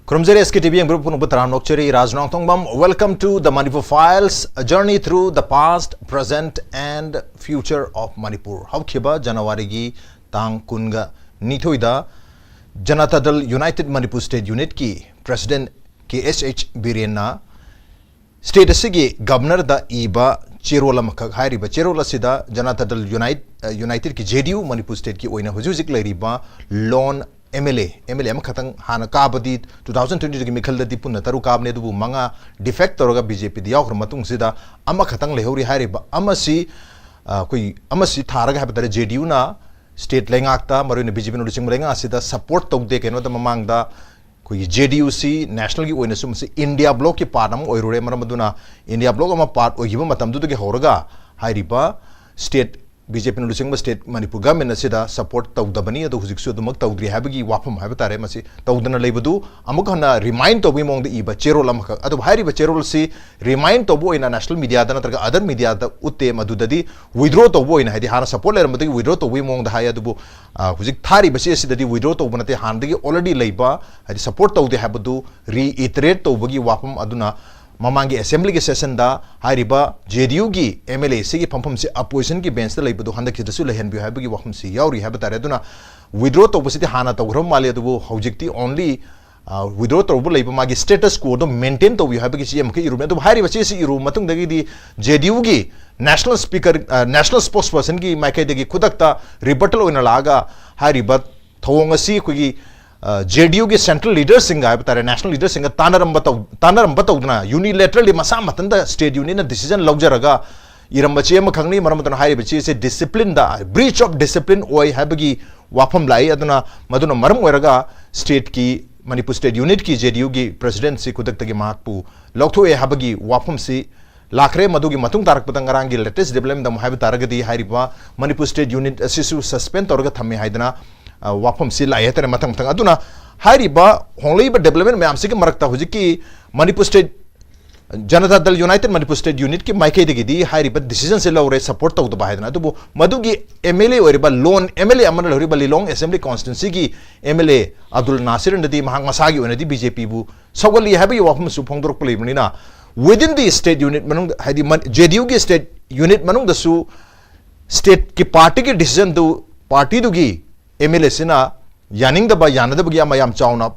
KHUMUKCHAM SKTV group NONGTHOMBAM Rajnong. Welcome to the Manipur Files, a journey through the past, present, and future of Manipur. Haukiba January gi tang kunga nithoida Janata Dal United Manipur State Unit ki President KHH Birena State asigi Governor da iba Cherola makak hairiba Cherola sida Janata Dal United ki JDU Manipur State ki oina hujuzik lairiba loan MLA am khatang hana kabadi 2020 gi mikhal di punna taru kabne du manga defect toroga BJP di yaw matung sida ama khatang lehori hairiba amasi koi amasi tharaga habare JDU na state lengakta marine BJP no sing lenga sida support togde keno da mamangda koi JDU si national gi oina sum si India block ki panam oirure maramaduna India block ama part ogiba matam du ge horaga hairiba state BJP no sing state Manipur government asida support tawdabani adu hujiksu dumak tawdri habagi wafam habatare masi tawdana leibadu amuk hana remind to bimong de iba cherol amaka adu hairi ba cherol si remind to bo ina national media da natraga other media da utte madudadi withdraw to bo ina hadi hana support leir madagi withdraw to bimong da haya dubu hujik thari basi asidadi withdraw to banate handagi already leiba hadi support tawde habadu reiterate to bagi wafam aduna Mamangi assembly ke session da hairiba JDU gi MLA se gi phampham se opposition ki bench da leibu handak ki dasu lehen bi habu gi wakham si yauri haba tare duna withdraw to basi hana to grom mali du hojikti only withdraw to bu leibu magi status quo do maintain to bi habu gi CM ki iru me do hairiba se iru matung dagi di JDU gi national speaker national spokesperson gi maikai dagi khudakta rebuttal oina laga hairiba thawong asi ko gi JDU के central leaders सिंगा है बतारे national leaders सिंगा तानरम बताओ ना unilaterally मसा मतंदा state union ने decision लग जाएगा इरम बच्चे में खंगनी मरम तो हाई बच्चे से discipline दा breach of discipline ओए है बगी वापम लाई अदना मधुना मरम वेरगा state की मणिपुर state unit की JDU की president से कुदक तक मार्कपू लोग है बगी वापम से लाखरे मधु की मतुंग तारक पतंगरांगी latest development दम है बतारगदी हाइरिबा मणिपुर state unit असिसु suspend तोरगा थम्मे हाइदना वापम से लाए तेरे मतंग मतंग अदुना हाइरिबा होंगलेबा डेवलपमेंट में आमसे के मरकता हुजिकी Manipur state Janata Dal United Manipur state unit की माइके देगी हाइरिबा डिसीजन से लौरे सपोर्ट तौद बाहेदना तो मधुगी MLA ओरिबा लोन MLA अमन लौरिबा लिलोंग असेंबली कॉन्स्टिट्यूंसी की MLA अब्दुल नासिर नदी महांग मसागी ओनदी BJP बु सगली हैबी वापम सुफोंगदोरक लेबनिना विदिन द स्टेट यूनिट मनुंग हाइदि JDU की स्टेट यूनिट मनुंग दसु स्टेट की पार्टी की डिसीजन दु पार्टी दुगी MLA सिना यानिंग दबा यानदबगी ama yam chauna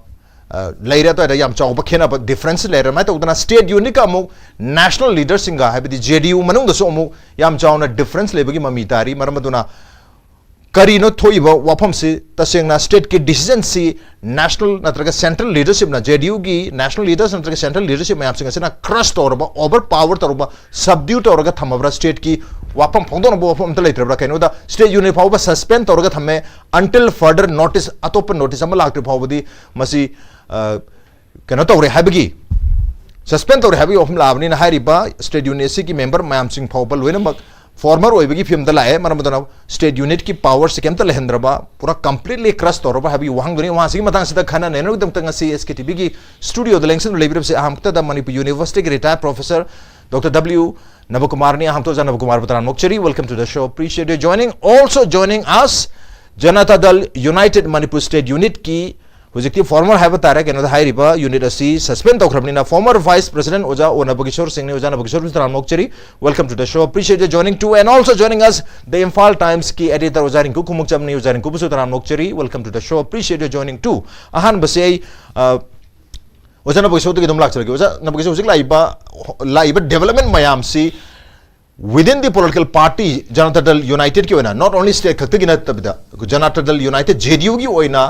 leira to yam chau ba khena ba difference leira mai to dana state unit ka mu national leaders singa habidi JDU manung da so mu yam chauna difference lebagi mami tari maramaduna kari no thoiba wafam se tasengna state ki decision si national natraga central leadership na JDU gi national leaders natraga central leadership mayam singa sina crush torba overpower torba subdue torga thamabra state ki wapam phongdon bo wapam ta leitra kaino da state unit phaw ba suspend torga thamme until further notice atop notice am laktre phaw bodi masi kano tore habigi suspend tore habi ofm labni na hariba state unit ki member mayam sing phaw ba loina mak former oibagi film da lae maramdana state unit ki power se kemta lehendraba pura completely crush torba habi wahang duni wahan sigi matang sida khana nenu dam tanga si SKTV ki studio the lengsen lebrab se ahamta da Manipur University ki retired professor Dr. W. NABAKUMAR ni aham to NABAKUMAR NONGTHOMBAM. Welcome to the show. Appreciate you joining. Also joining us, Janata Dal United Manipur State Unit ki hujikti former hai batara ke no hai riba unit asi suspend tawkhrabni na former vice president oja NABAKISHORE Singh ne oja NABAKISHORE NONGTHOMBAM. Welcome to the show. Appreciate you joining too. And also joining us, the Imphal Times ki editor oja RINKU KHUMUKCHAM ne oja RINKU NONGTHOMBAM. Welcome to the show. Appreciate you joining too. Ahan basei oja NABAKISHORE to gedum lak chalge oja NABAKISHORE sik laiba development mayam si within the political party Janata Dal United ki oina not only state khakti gina tabida Janata Dal United JDU ki oina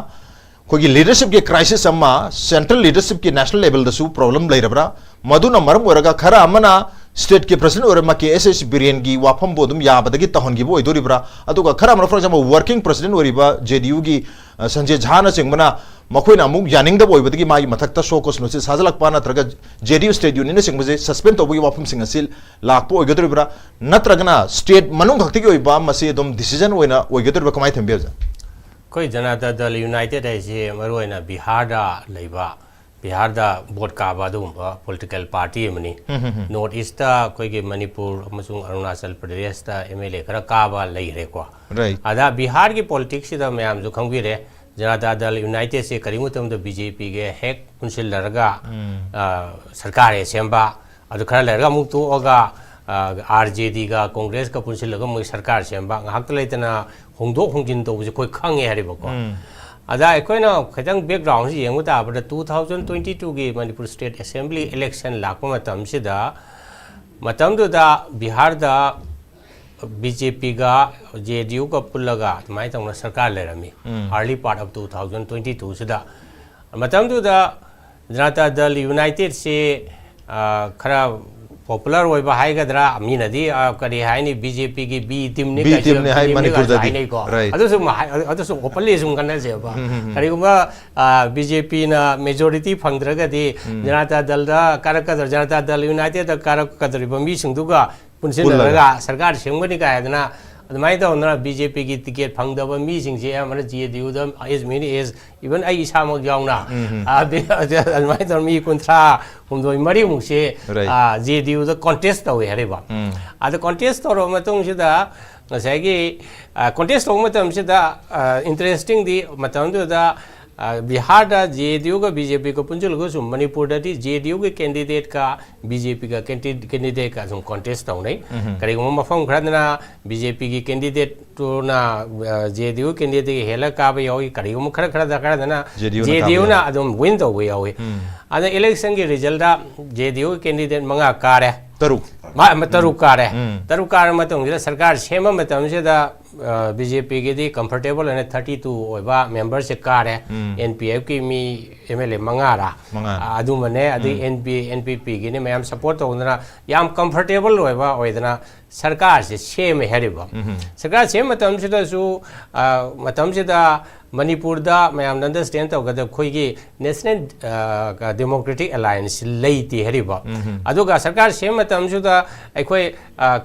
कोई leadership के crisis amma central leadership के national level दसु problem ले रबरा मधु न मरम वरगा खरा अमना state के president और मके SH बिरियन की वापम बोदुम या बदगी तहन की वो इधर रबरा अतुका खरा मर for example working president और इबा JDU की संजय झा न सिंह मना मखोई ना मुग यानिंग द बोई बदगी माई मथकता शो को सुनसे साजलक पाना तरगा JDU state union ने सिंह मुझे suspend तो बोई वापम सिंह असिल लाखपो इधर रबरा न तरगना state मनुंग भक्ति के इबा मसे दम decision ओइना इधर रबा कमाई थम्बियर जा कोई जनता दल यूनाइटेड है मरोना बिहार बिहार वोट काबा पॉलिटिकल पार्टी नॉर्थ ईस्ट कोई मणिपुर अरुणाचल प्रदेश MLA खरा काबा लेरेको अदा बिहार की politics ma'am खंगीरे Janata Dal United से करीब मतलब बीजेपी के हेक पुंसिल लरगा सरकार है सेंबा अदु खरा लरगा मुक्तो ओगा आरजेडी का कांग्रेस का पुंसिल लगा मुई सरकार सेंबा ngahak लेतना होंदो होंजिन तो कोई खंगे हरिबको अदा अखोइना खतंग बैकग्राउंड से यंगु ताबदा 2022 की मणिपुर स्टेट असेंबली इलेक्शन लाको मतमसिदा मतमदुदा बिहार दा बीजेपी का जेडीयू का पुलगा माय तंगना सरकार लेरमी अर्ली पार्ट ऑफ 2022 सिदा मतमदुदा जनता दल यूनाइटेड से खरा पॉपुलर होय बा हाइगद्रा मीनदी करी हाइनी बीजेपी की बी टीम ने हाइ मणिपुर ददी अदसु ओपनली सुम कन्ना जेबा करीगुबा बीजेपी ना मेजॉरिटी फंगद्रगदी जनता दल दा कारकदर जनता दल यूनाइटेड दा कारकदर बमी सिंगदुगा पुनसिनरगा सरकार सेंगबनी कायदना अदमाय तौना बीजेपी की टिकट फंगदब मी सिंगजे अमर जेडीयू दा एज मेनी एज इवन आई इसामक यावना अदमाय तौ मी कुंथ्रा हुमदोय मरी मुसे जेडीयू दा कॉन्टेस्ट तौवे हरेबा अद कॉन्टेस्ट तौरो मतों सिदा ngsaigi contest tong matam sida interesting di matam da Bihar दा जेडीयू का बीजेपी को पुंजल को सुम मणिपुर दा जेडीयू के कैंडिडेट का बीजेपी का कैंडिडेट का सुम कॉन्टेस्ट तौ नहीं करेगो मफम खरदना बीजेपी की कैंडिडेट तो ना जेडीयू कैंडिडेट हेला का बे योई करेगो खर खर दा खरदना जेडीयू ना अदम विन तौ वे योई अद इलेक्शन के रिजल्ट दा जेडीयू कैंडिडेट मंगा कारे तरुक कार मतंग सरकार सेम मतम से दा बीजेपी के दी कंफर्टेबल है 32 ओबा मेंबर से कार है एनपीएफ की मी एमएलए मंगारा अदु मने अदि एनपीपी की ने मैम सपोर्ट तोना याम कंफर्टेबल ओबा ओइदना सरकार से सेम हेरिबा सरकार सेम मतम से दा मणिपुर दा मैम अंडरस्टैंड तौगद खोइगी नेशनल डेमोक्रेटिक अलायंस लेती हेरिबा अदुगा सरकार सेम मतम सुदा अखोय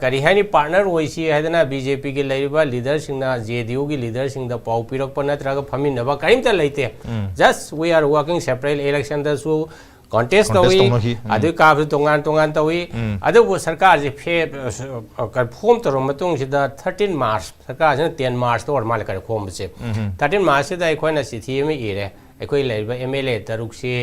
करी हानि पार्टनर ओइसी हैदना बीजेपी के लेरिबा लीडर सिंगना जेडीयू की लीडर सिंगदा पाउ पिरक नत्रगा फमिनबा करिमता लेते just we are working separate election दा सु कॉन्टेस्ट तौई अदु काब तोंगान तौई अदु सरकार जे फे कर फॉर्म तरो मतुंग सिदा 13 मार्च सरकार से 10 मार्च तो और माल कर फॉर्म से 13 मार्च से अखोइना सिथि में इरे अखोइ लेबा एमएलए तरुक से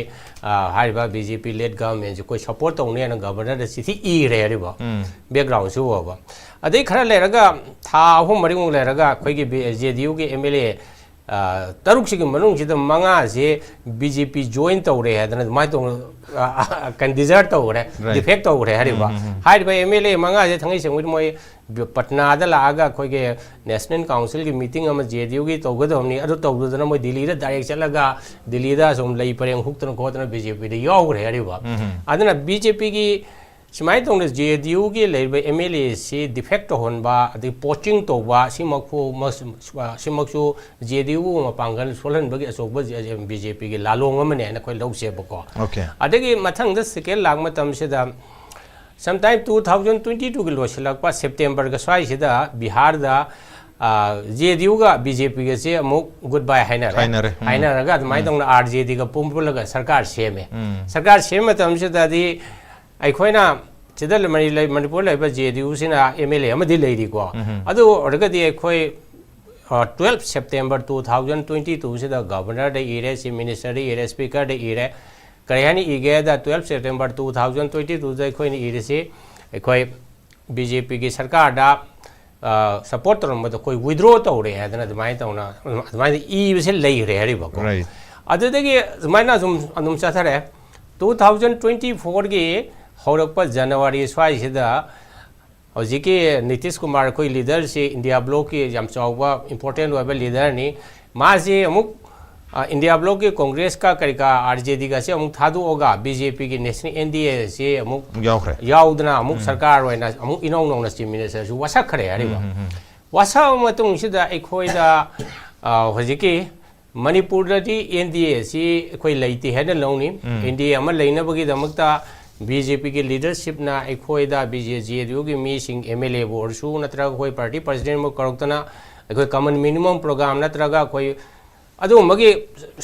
हारिबा बीजेपी लेड गवर्नमेंट से कोई सपोर्ट तौने न गवर्नर सिथि इरे हरिबा बैकग्राउंड से होबा अदे खरा लेरगा था अहुम मरिंग लेरगा अखोइ के जेडीयू के एमएलए तरुक से मनुंग से मंगा से बीजेपी ज्वाइन तौरे है माय तो कैंडिडेट तौरे डिफेक्ट तौरे हरिबा हाइबा एमएलए मंगा से थंगै सेंग मोय पटना दा लागा खोय के नेशनल काउंसिल की मीटिंग अम जेडीयू की तौगदमनी अदु तौदना मोय दिल्ली दा डायरेक्ट चलगा दिल्ली दा सोम लई परेंग हुक्तन खोतना बीजेपी दे यावरे हरिबा अदना बीजेपी की सिमाय तौने जेडीयू की लेबे एमएलए से डिफेक्ट होनबा अदि पोचिंग तौबा सिमखु जेडीयू मपांगल सोलनबगी असोब बीजेपी की लालोंग अमने न खोय लौसेबको अदगी मथंग द सेकेंड लाग मतम सेदा समटाइम 2022 की लोसलकपा सितंबर का स्वाई सेदा बिहार दा जेडीयू का बीजेपी के से अमुक गुड बाय हाइनरगा माय तौना आरजेडी का पुमपुलगा सरकार सेम मतम सेदा दी अखोइना चिदल मणिपुर लेबा जेडीयू सिना एमएलए अमदि लेरिको अदु अरगदि अखोइ 12 सितंबर 2022 सिदा गवर्नर दे इरे चीफ मिनिस्टर दे इरे स्पीकर दे इरे करिहानी इगे दा 12 सितंबर 2022 दे अखोइनि इरे से अखोइ बीजेपी की सरकार दा सपोर्ट तरमद कोई विड्रॉ तौरे हैदना दमाय तौना दमाय ई से लेरे हरिबको अदुदगी दमायना जुम चाथरे 2024 की हौरप जनवरी स्वाइसिदा हजिकी नीतीश कुमार कोई लीडर से इंडिया ब्लॉक की याम चावबा इंपोर्टेंट वाइबल लीडर ने मासे अमुक इंडिया ब्लॉक के कांग्रेस का करिका आरजेडी का से अमुक थादु होगा बीजेपी की नेशनल एनडीए से अमुक याउदना अमुक सरकार होइना अमुक इनौ नौना चीफ मिनिस्टर सु वासा खरे हरिबा वासा मतुंग सिदा एखोइदा हजिकी मणिपुर दी एनडीए से कोई लेते है लौनी एनडीए अमल लेनबगी दमकता बीजेपी की लीडरशिप ना एखोइदा जेडीयू की मीसिंग एमएलए बोर्सु नत्रगा कोई पार्टी प्रेसिडेंट मो करक्तना एखोइ कॉमन मिनिमम प्रोग्राम नत्रगा कोई अदुमगी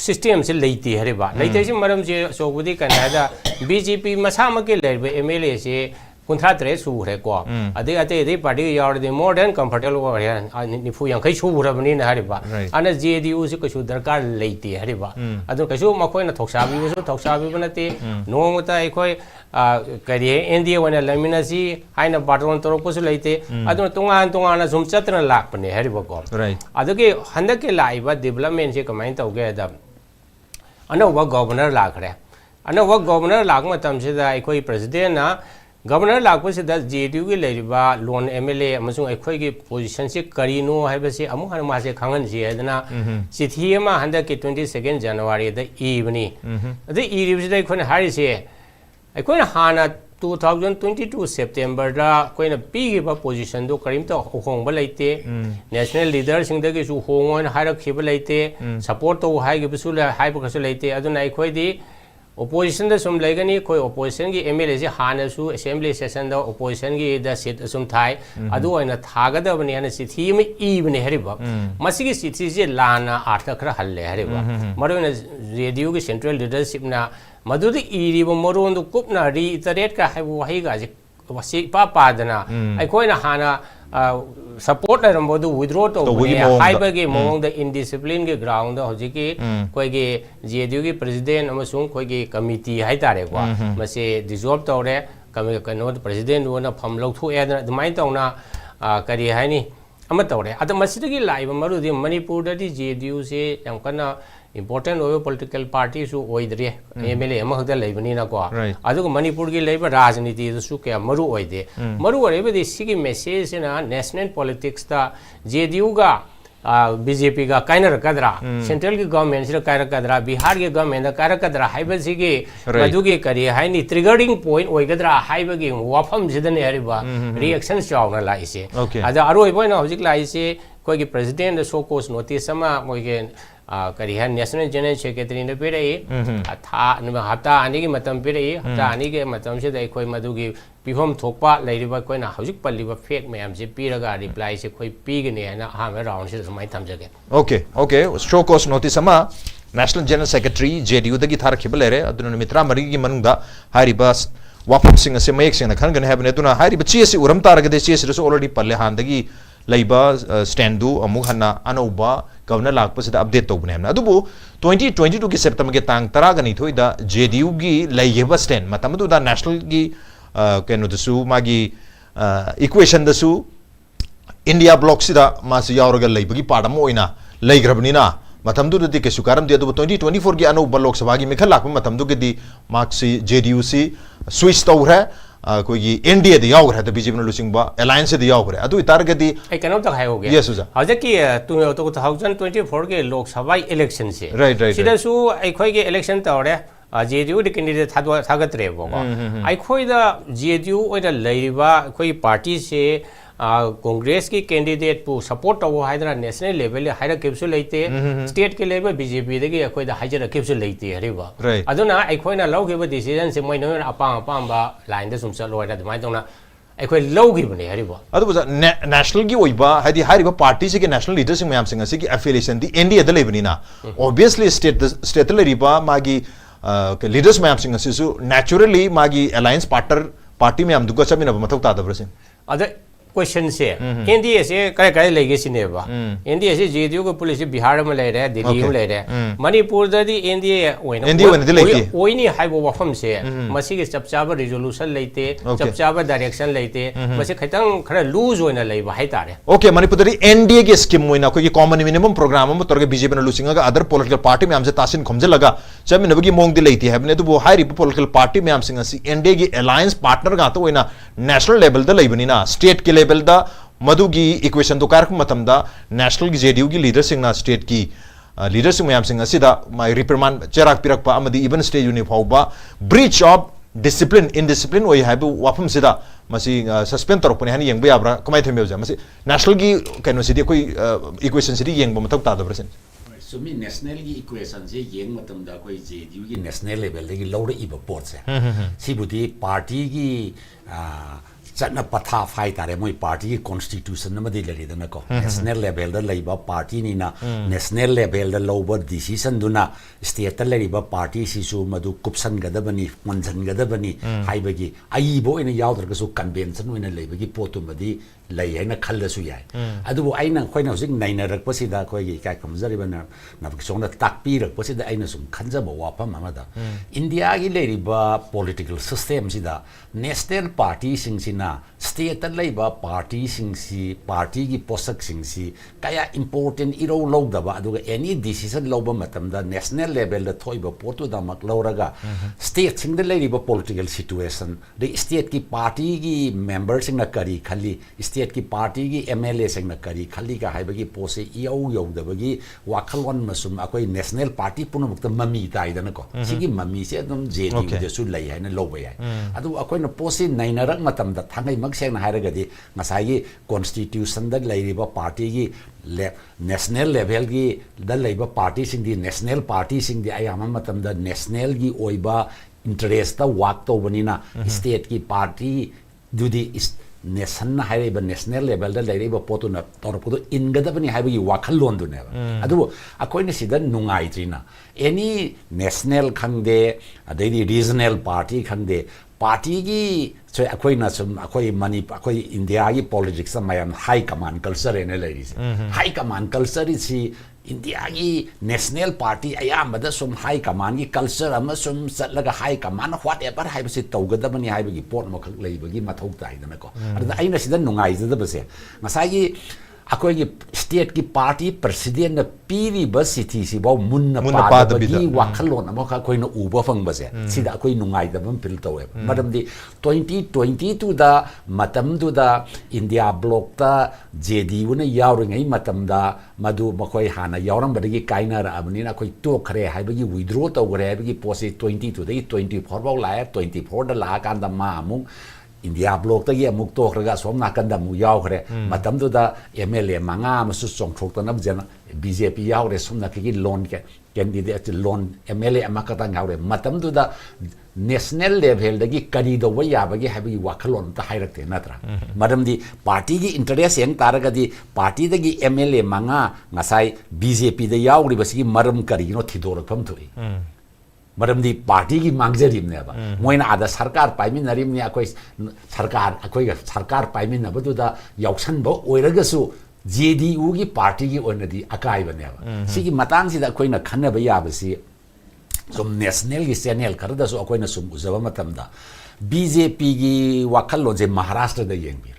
सिस्टम से लेते हरेबा लेते से मरम से सोबुदी कनादा बीजेपी मसामके लेबे एमएलए से kunthatre sure ko ade party yard the more than comfortable nifu yang kai sure bani na hariba ana JDU se kasu darkar leite hariba adu kasu makoi na thoksabi banate no mata ekoi kari India wana lamina si haina baton toro ko su leite adu tonga na zum chatra lak pane hariba ko adu ke handa ke laiba development se kamai tauge da ana wa governor lakhre ana wa governor lag matam se da ekoi president na governor lakpo se da JDU ki leiriba lone MLA amasung ekhoi ki position se karino haiba se amu han ma se khangan ji adana chithi ma handa ke 22nd January da evening ade iri se da ekhoi hari se ekhoi hana 2022 September da koi na pi ba position do karim to hong ba leite national leader sing da ke su hongon haira khiba leite support to hai ge bisu la hai ba su leite aduna ekhoi di opposition da sum legani koi opposition ki MLA se hana su assembly session da opposition ki da seat sum thai adu oina thaga da bani ana sithi me ibne hariba masigi sithi je lana artha khara halle hariba marona radio ki central leadership na madudi iriba moron du kupna reiterate ka haibu wahi ga je wasi pa dana ai koi na hana support na rambo du withdraw to haiba ge mong the indiscipline ge ground da hoji ki koi ge JDU ki president amasung koi ge committee hai tare kwa mase dissolve tawre kano president wona pham lok thu edna dumai tawna kari hai ni ama tawre ata masigi laiba maru di Manipur da di JDU se yam kana important over political parties who oidre MLA amagda leibani na ko adu Manipur gi leiba rajniti su ke maru oide maru ore be sigi message na national politics ta JDU ga BJP ga kainer kadra central gi government sira kainer kadra Bihar gi government da kainer kadra haiba sigi madu gi kari hai ni triggering point oigadra haiba gi wafam jidane hariba reaction chawna la ise ada aroi point na hojik la ise koi gi president so cause notice sama moi ge kari hai national general secretary ne pere tha hata ani gi matam pere hata ani ge matam se dai koi madu gi pihom thokpa leiriba koi na hojik palliba fake mayam se piraga reply se koi pigene na ha me round se samai thamjage okay show cause notice ama national general secretary JDU dagi thar khibelere aduna mitra mari gi manungda hariba wafam sing ase mayek sing na khangan habne tuna hariba chi ase uram taragade chi ase so already palle handagi leiba standu amuk hanna anoba governor lakpa sida update tobne hamna adubu 2022 ki September ke tang taragani thoida JDU gi leiyeba stand matamdu da national gi kenu dasu magi equation dasu India block sida masu yauraga leibagi padam oina leigrabnina matamdu di kesu karam di adubu 2024 gi anoba lok sabha gi mekhal lakpa matamdu ge di maksi JDU si switch tawra कोई NDA the याव रहा था BJP ने लुचिंग बा alliance the याव रहा अतु इतार के दी एक कनम तक है हो गया yes उजा आज की तो 2024 के लोकसभा इलेक्शन से right सीधा सु आई के इलेक्शन तौरे JDU द कैंडिडेट थागत रे बोगा आई खोई द JDU ओइ द लैरिबा कोई पार्टी से कांग्रेस की कैंडिडेट पु सपोर्ट तो हाइदरा नेशनल लेवल हाइरा केप्सु लेते स्टेट के लेवल BJP दगी अखोय द हाइजर केप्सु लेते हरिबा अदुना अखोयना लौगिबा डिसीजन से मोइन अपा line the sum चलोइदा दमाय तोना अखोय लौगिबने Hariba अदुबा national की ओइबा हाइदि हारिबा पार्टी से के नेशनल लीडरशिप मैम सिंग से की एफिलिएशन दी NDA द लेबनिना ऑब्वियसली स्टेट लेरिबा मागी लीडर्स मैम सिंग से नेचुरली मागी अलायंस पार्टी मैम दुगा चमिना मथक तादबरसिन अदे क्वेश्चन से NDA से काय काय लेगे सिनेबा NDA से JDU को पुलिस बिहार में ले रहे दिल्ली में ले रहे मणिपुर ददी NDA ओइनी हाइबो वफम से मसी के चपचाबा रिजोल्यूशन लेते चपचाबा डायरेक्शन लेते मसे खतंग खरा लूज होइना लेबा हाइ तारे ओके मणिपुर ददी NDA के स्कीम मोइना कोई कॉमन मिनिमम प्रोग्राम में तोरगे BJP ने लुसिंगा का अदर पॉलिटिकल पार्टी में हमसे तासिन खमजे लगा जब में नबगी मोंग दि लेती है ने तो वो हाई पॉलिटिकल पार्टी में हमसे NDA की अलायंस पार्टनर का तो होइना नेशनल लेवल द लेबनी ना स्टेट के लेवल दा मधुगी इक्वेशन तो कारक मतमदा नेशनल की JDU की लीडर सिंह ना स्टेट की लीडर सिंह मैम सिंह सिदा माय रिप्रिमांड चेराक पिरकपा अमदी इवन स्टेज यूनि फाउबा ब्रीच ऑफ डिसिप्लिन इनडिसिप्लिन ओय हाइबु वाफम सिदा मसी सस्पेंड तोरपने हानि यंग याब्रा कमाय थेमेव जा मसी नेशनल की कैनो सिदी कोई इक्वेशन सिदी यंग मतक तादबरसन सुमी नेशनल की इक्वेशन से यंग मतमदा कोई JDU की नेशनल लेवल की लौड़ इब पोर्ट से सिबुदी पार्टी की चटना पथा फाइ तारे मोई पार्टी की कॉन्स्टिट्यूशन नमदि लरिदना को नेशनल लेवल द लइबा पार्टी निना नेशनल लेवल द लौबा डिसीजन दुना स्टेट त लरिबा पार्टी सिसु मदु कुपसन गदबनी मनजन गदबनी हाइबगी आइबो इन याउदरगसु कन्वेंशन ओइन लइबगी पोतुमदि लइ हैन खल्लसु याय अदुबो आइना खोइना हजिक नाइनरकपसिदा खोइगी काय खमजरिबना नबकिसोंना ताकपिरकपसिदा आइना सुम खनजबो वाफम अमदा इंडिया की लरिबा पॉलिटिकल सिस्टम सिदा नेशनल पार्टी सिंगसिना स्टेट लइबा पार्टी सिंगसी पार्टी की पोसक सिंगसी कया इंपोर्टेंट इरो लौदबा अदुगा एनी डिसीजन लौबा मतमदा नेशनल लेवल द थोइबा पोर्टु दा मक लौरगा स्टेट सिंग द लरिबा पॉलिटिकल सिचुएशन द स्टेट की पार्टी की मेंबर सिंग न करी खली स्टेट की पार्टी की एमएलए सिंग न करी खली का हाइबगी पोसे इयौ यौदबगी वाखलवन मसुम अकोइ नेशनल पार्टी पुनमुक्त ममी ताइदन को सिगी ममी से एकदम जेडी जसु लइ हैन लौबा याय अदु अकोइ न पोसे नाइनरक मतमदा थांगै मक्सेंग हाइरगदी ngасꯥꯏꯒꯤ constitution दा लैरिबा पार्टी की नेशनल लेवल की दा लैबा पार्टी सिंग दी नेशनल पार्टी सिंग दी आयाम मतमदा नेशनल की ओइबा इंटरेस्ट दा वाक तौबनिना स्टेट की पार्टी दुदी नेशन हाइरेबा नेशनल लेवल दा लैरिबा पोतुना तौरपुदो इनगदबनी हाइबगी वाखल लोंदुनेबा अदु अकोइना सिदा नुंगाइत्रिना एनी नेशनल खंगदे अदैदी रीजनल पार्टी खंगदे पार्टी की so akoina sum akoi mani akoi India की politics mayam high command culture ene ladies high command culture is India की national party ayambada sum high command की culture ama sum satlaga high command whatever haibasi tawgadabani haibagi port makhak leibagi mathau taidana ko ada aina sida nungai zadabase ngasai gi अकोई state की party president न पीरी bus city सी बाव Munna पादबगी वाखलोन अमखा coin उबा फंगबसे सिदा अकोई नुंगाई दबम fill तवे मदमदी 2022 दा मतम दुदा इंडिया ब्लॉक ता जेडीयू न यावरिंगै मतम दा मदु मखोई हाना यावरम बदगी काइना रा अबनिना कोई तो खरे हाइबगी विथड्रॉ तौगरे हाइबगी पोसे 22 दई 24 बाव लाय 24 दा ला कांदा मा अमु इंडिया ब्लॉक तगी अमुक तोखरगा सोम नाकंदा मु यावखरे मतमदुदा एमएलए मंगा मसु चोंगथोक्तनब जन बीजेपी यावरे सोमना की लोन के कैंडिडेट लोन एमएलए अमकता गावरे मतमदुदा नेशनल लेवल दगी करी दो याबगी हाबगी वाखलोन ता हाइरक्ते नत्रा मदमदी पार्टी की इंटरेस्ट यंग तारगदी पार्टी दगी एमएलए मंगा ngasai बीजेपी द यावरि बसी मरम करिनो थिदोरफम थोई मरमदी पार्टी की मांगजरिमनेबा मोइना आदा सरकार पाइमिनरिमने अकोइ सरकार पाइमिनबदुदा यावसनबो ओइरगसु जेडीयू की पार्टी की ओइनदी अकाइबनेबा सिगी मतांगसिदा अकोइना खन्नबा याबसी सम नेशनल की चैनल खरदसु अकोइना सुम उजबा मतमदा बीजेपी की वाखलोजे महाराष्ट्र दा येंगबि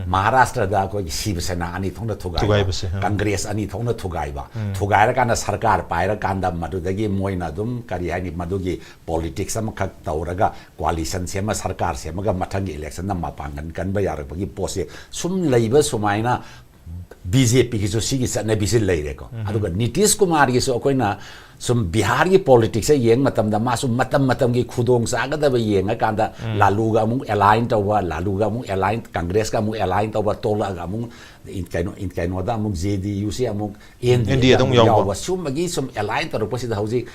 महाराष्ट्र दा कोई शिवसेना अनि थोंना थुगाई कांग्रेस अनि थोंना थुगाइबा थुगाइरा काना सरकार पाइरा कांदा मदुदगी मोइना दुम करी हानि मदुगी पॉलिटिक्स अम खक तौरगा कोalition सेमा सरकार सेमागा मथंगी इलेक्शन ना मापांगन कनबा यारबगी पोसे सुम लैबा सुमाइना बीजेपी की जो सिगी सने बिसे लैरेको अदुगा नीतीश कुमार की सो कोइना सुम बिहार की पॉलिटिक्स से येंग मतम दा मासु मतम की खुदोंग सागदब येंग कांदा लालूगा मुंग अलाइन तौबा लालूगा मुंग अलाइन कांग्रेस का मुंग अलाइन तौबा तोलागा मुंग इनकैनो दा मुंग जेडीयू से मुंग एनडीए दम यावबा सुमगी सुम अलाइन तौरपसिदा हौजी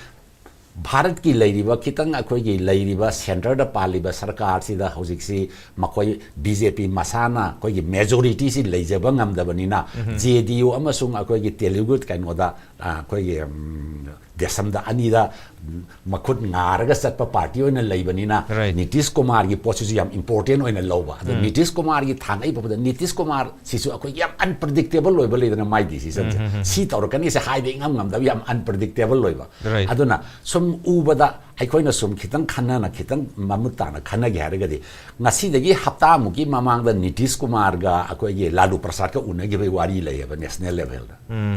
भारत की लैरिबा खितंग अखोइगी लैरिबा सेंटर दा पालिबा सरकार सिदा हौजिकसी मखोइ बीजेपी मसाना कोइगी मेजॉरिटी सि लैजबा ngamdabaniना जेडीयू अमसुंग अखोइगी तेलुगु कैनोदा कोइगी देशमदा अनिदा मखुद ngarga satpa party oina leibanina Nitish Kumar की पोजीशन याम इंपोर्टेंट ओइना लौबा नीतीश कुमार की थांगै बबदा नीतीश कुमार सिसु अखोइ याम अनप्रेडिक्टेबल लोइबा लेदना माइ डिसीजन सी तौरकनी से हाइबे ngamda याम अनप्रेडिक्टेबल लोइबा अदुना सुम उबदा अखोइना सुम खितंग खन्ना खितंग ममुताना खन्ना गे हारगदि ngasi हप्ता मुकी ममांगदा नीतीश कुमार गा अखोइगे लालू प्रसाद का उनगे बे वारी लेबा नेशनल लेवल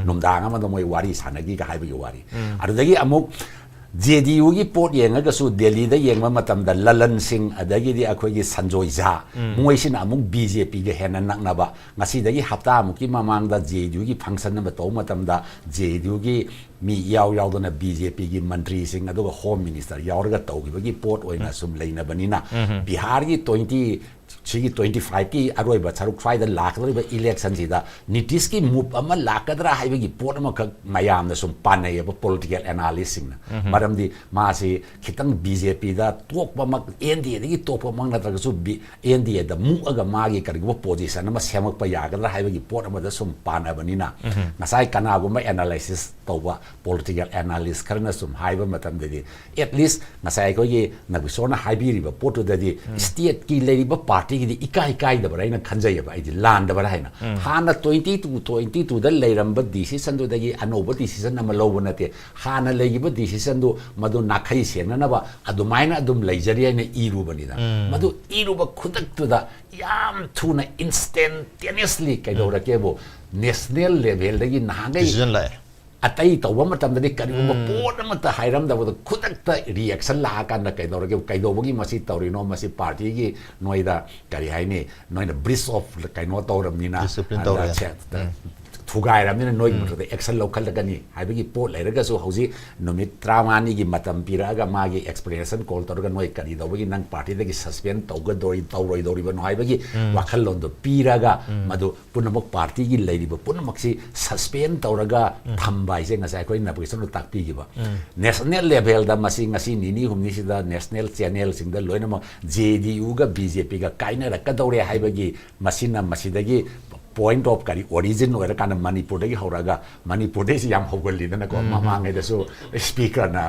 नुमदांग अमदा मोइ वारी सानगी का हाइबे वारी अदुदगी अमुक जेडीयू की पोट येंगगसु दिल्ली दा येंगमा मतमदा ललन सिंह अदगिदी अखोइगी संजोय झा मोइसिन अमुक बीजेपी गे हेना नकनबा ngasi हप्ता मुकी ममांगदा जेडीयू की फंक्शन न तो मतमदा जेडीयू की mi yaudana BJP gi mantri sing aduga home minister yauraga tawgibagi port oina sum leina banina Bihar gi 25 ki aroiba charuk fai da lakdriba election sida Nitish ki move ama lakadra haibagi port ama mayam na sum panai ba political analysis na maramdi ma si khitang BJP da tokpa mak NDA gi tokpa mang na su NDA da mu aga magi karigo position ama semak pa yagadra haibagi port ama da sum pana banina ngasai kana go ma analysis tawba political analyst karna sum haiba matam de at least ngasai ko ye nabisona haibiri ba port da di state ki lady ba party ki ikai da bara ina khanjai ba idi land da bara haina hana 22 da leiramba decision do dagi anoba decision na maloba nate hana legiba decision do madu nakhai sena na ba adumaina adum leijari na iru bani da madu iru ba khudak tu da yam thuna instantaneously kai do ra kebo national level dagi nahangai decision lai atai tawba matam da kariguma port amata hairam da boda khudakta reaction la kan da kaidorage kaidobagi masi tawrino masi party gi noida kari haini noida bridge of kaino tawramnina discipline tawra thugai ramnina noi mutde action local da gani haibagi port lairaga so hauji nomit tramani gi matam piraga magi explanation call tawraga noi kari dobagi nang party da gi suspend tawga dori tawroi dori ba no haibagi wakhal lon do piraga madu punamak party gi lairiba punamak si suspend tawraga thamba ise ngasai koi na pagison takpi gi ba national level da masi ngasi nini humni sida national channel sing da loina ma JDU ga BJP ga kaina ra ka dore haibagi masina masidagi point of kari origin or kana Manipur dagi hauraga Manipur desi yam hogolli na ko mamangai da so speaker na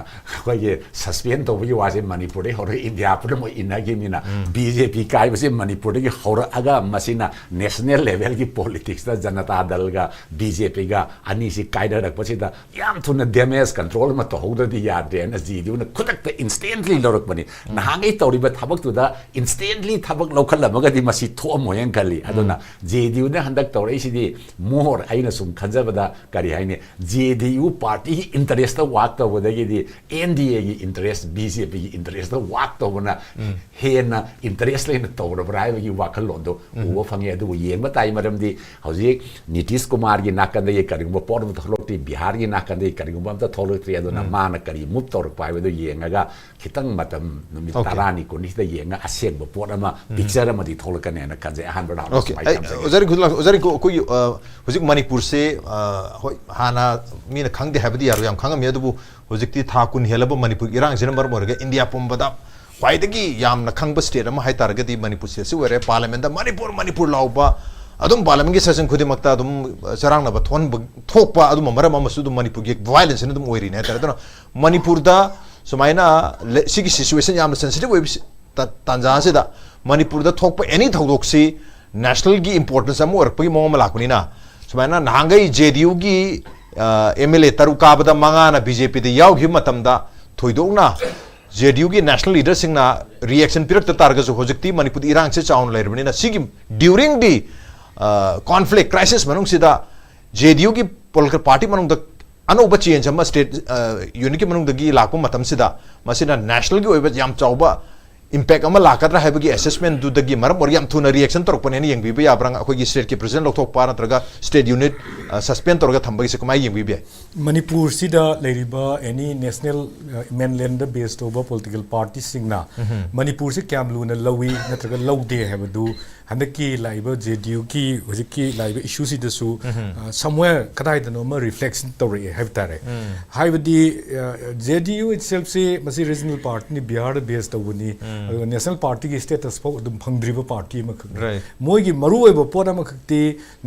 ko ye suspend to bi wase Manipur de haura India pura mo inagi mina BJP kai base Manipur dagi haura aga masina national level ki politics da janata dal ga BJP ga ani si kai da rak pasida yam thuna damage control ma to hoda di ya de na ji di na khudak ta instantly lorak bani na hangai tawri ba thabak tu da instantly thabak local lamaga di masi tho mo yang kali aduna JDU na handak tawra isidi more aina sum khanjabada kari haine JDU party interest ta wak ta bodagi di NDA gi interest BJP gi interest ta wak ta bona hena interest le na tawra brai gi wakal londo wo phange adu yengba tai maram di hauji Nitish Kumar gi nakanda ye kari bo por tholokti Bihar gi nakanda ye kari bo ta tholokti aduna mana kari mup tawra pai do yengaga khitang matam numi tarani ko ni da yenga asek bo por ama picture ama di tholokane na kanje ahan bada ozari ko hojik Manipur se hoi hana mina khangde habdi yaru yam khangam yadubu hojik ti thakun helaba Manipur irang jinambar morga India pombada kwaidagi yamna khangba state ama hai targati Manipur se were parliament da Manipur lauba adum parliament gi session khudi makta adum sarang na ba thon thokpa adum maram amasu dum Manipur gi violence adum oiri ne tara Manipur da sumaina sigi situation yamna sensitive web tanja se da Manipur da thokpa any thokdoksi national gi importance amu orpagi mom lakuni na sumaina nahangai JDU gi MLA taruka bada manga na BJP de yaw gi matam da thoidong na JDU gi national leader sing na reaction pirak ta targa so hojikti Manipur irang se chaun lairbani na sigi during the conflict crisis manung sida JDU gi political party manung da anoba change ama state unity manung da gi lakum matam sida masina national gi oiba yam chauba impact ama lakadra haibagi assessment du dagi maram or yam thuna reaction torpane ni yengbi ba yabrang akoi gi state ki president lokthok pa natraga state unit suspend torga thambagi se kumai yengbi ba Manipur sida leiriba any national mainland based over political party singna Manipur se kamlu na lawi natraga lawde habadu handaki laiba JDU ki hojiki laiba issue si dasu somewhere kadai dano ma reflection tori habtare haibadi JDU itself se masi regional party ni Bihar based over national party ki status po dum phangdriba party ma moi gi maru oiba pora ma khakti